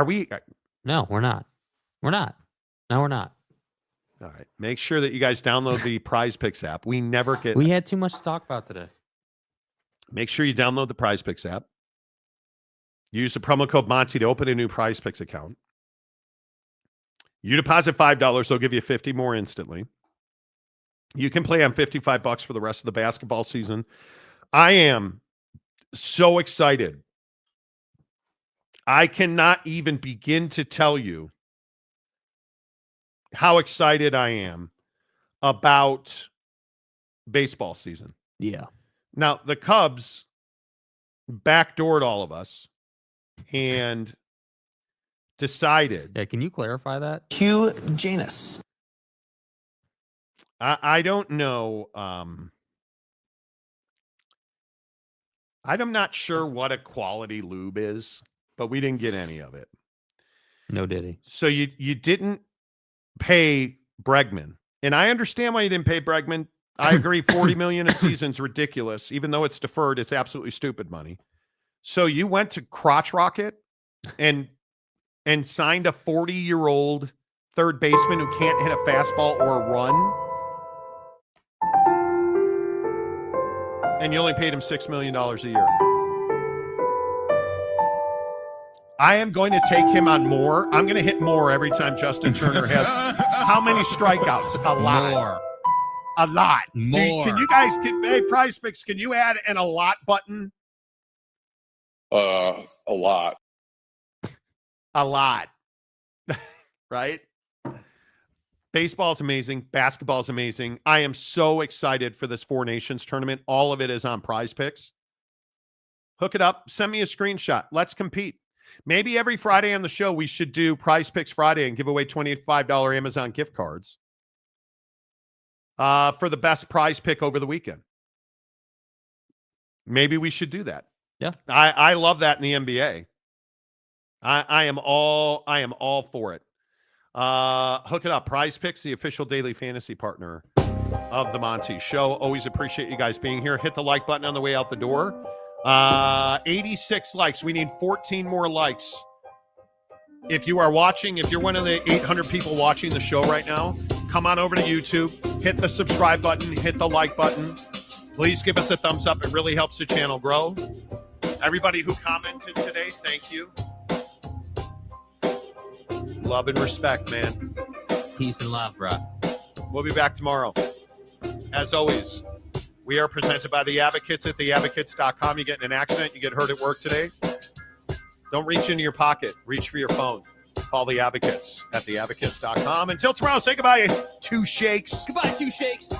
No, we're not. All right. Make sure that you guys download the Prize Picks app. We had too much to talk about today. Make sure you download the Prize Picks app. Use the promo code Monty to open a new Prize Picks account. You deposit $5, they'll give you 50 more instantly. You can play on $55 for the rest of the basketball season. I am so excited. I cannot even begin to tell you how excited I am about baseball season. Yeah. Now, the Cubs backdoored all of us and decided. Yeah, can you clarify that? Hugh Janus. I don't know. I'm not sure what a quality lube is, but we didn't get any of it. No diddy. So you didn't pay Bregman. And I understand why you didn't pay Bregman. I agree. $40 million a season's ridiculous. Even though it's deferred, it's absolutely stupid money. So you went to Crotch Rocket and signed a 40-year-old third baseman who can't hit a fastball or run. And you only paid him $6 million a year. I am going to take him on more. I'm going to hit more every time Justin Turner has how many strikeouts? A lot. More. A lot. More. Can you guys hey, Prize Picks, can you add an a lot button? A lot. A lot. Right? Baseball is amazing. Basketball is amazing. I am so excited for this Four Nations tournament. All of it is on Prize Picks. Hook it up. Send me a screenshot. Let's compete. Maybe every Friday on the show, we should do Prize Picks Friday and give away $25 Amazon gift cards for the best prize pick over the weekend. Maybe we should do that. Yeah. I love that in the NBA. I am all for it. Hook it up. Prize Picks, the official daily fantasy partner of the Monty Show. Always appreciate you guys being here. Hit the like button on the way out the door. 86 likes. We need 14 more likes. If you are watching, if you're one of the 800 people watching the show right now, come on over to YouTube, hit the subscribe button, hit the like button. Please give us a thumbs up. It really helps the channel grow. Everybody who commented today, thank you. Love and respect, man. Peace and love, bro. We'll be back tomorrow. As always, we are presented by The Advocates at theadvocates.com. You get in an accident, you get hurt at work today. Don't reach into your pocket. Reach for your phone. Call The Advocates at theadvocates.com. Until tomorrow, say goodbye. 2 shakes. Goodbye, 2 shakes.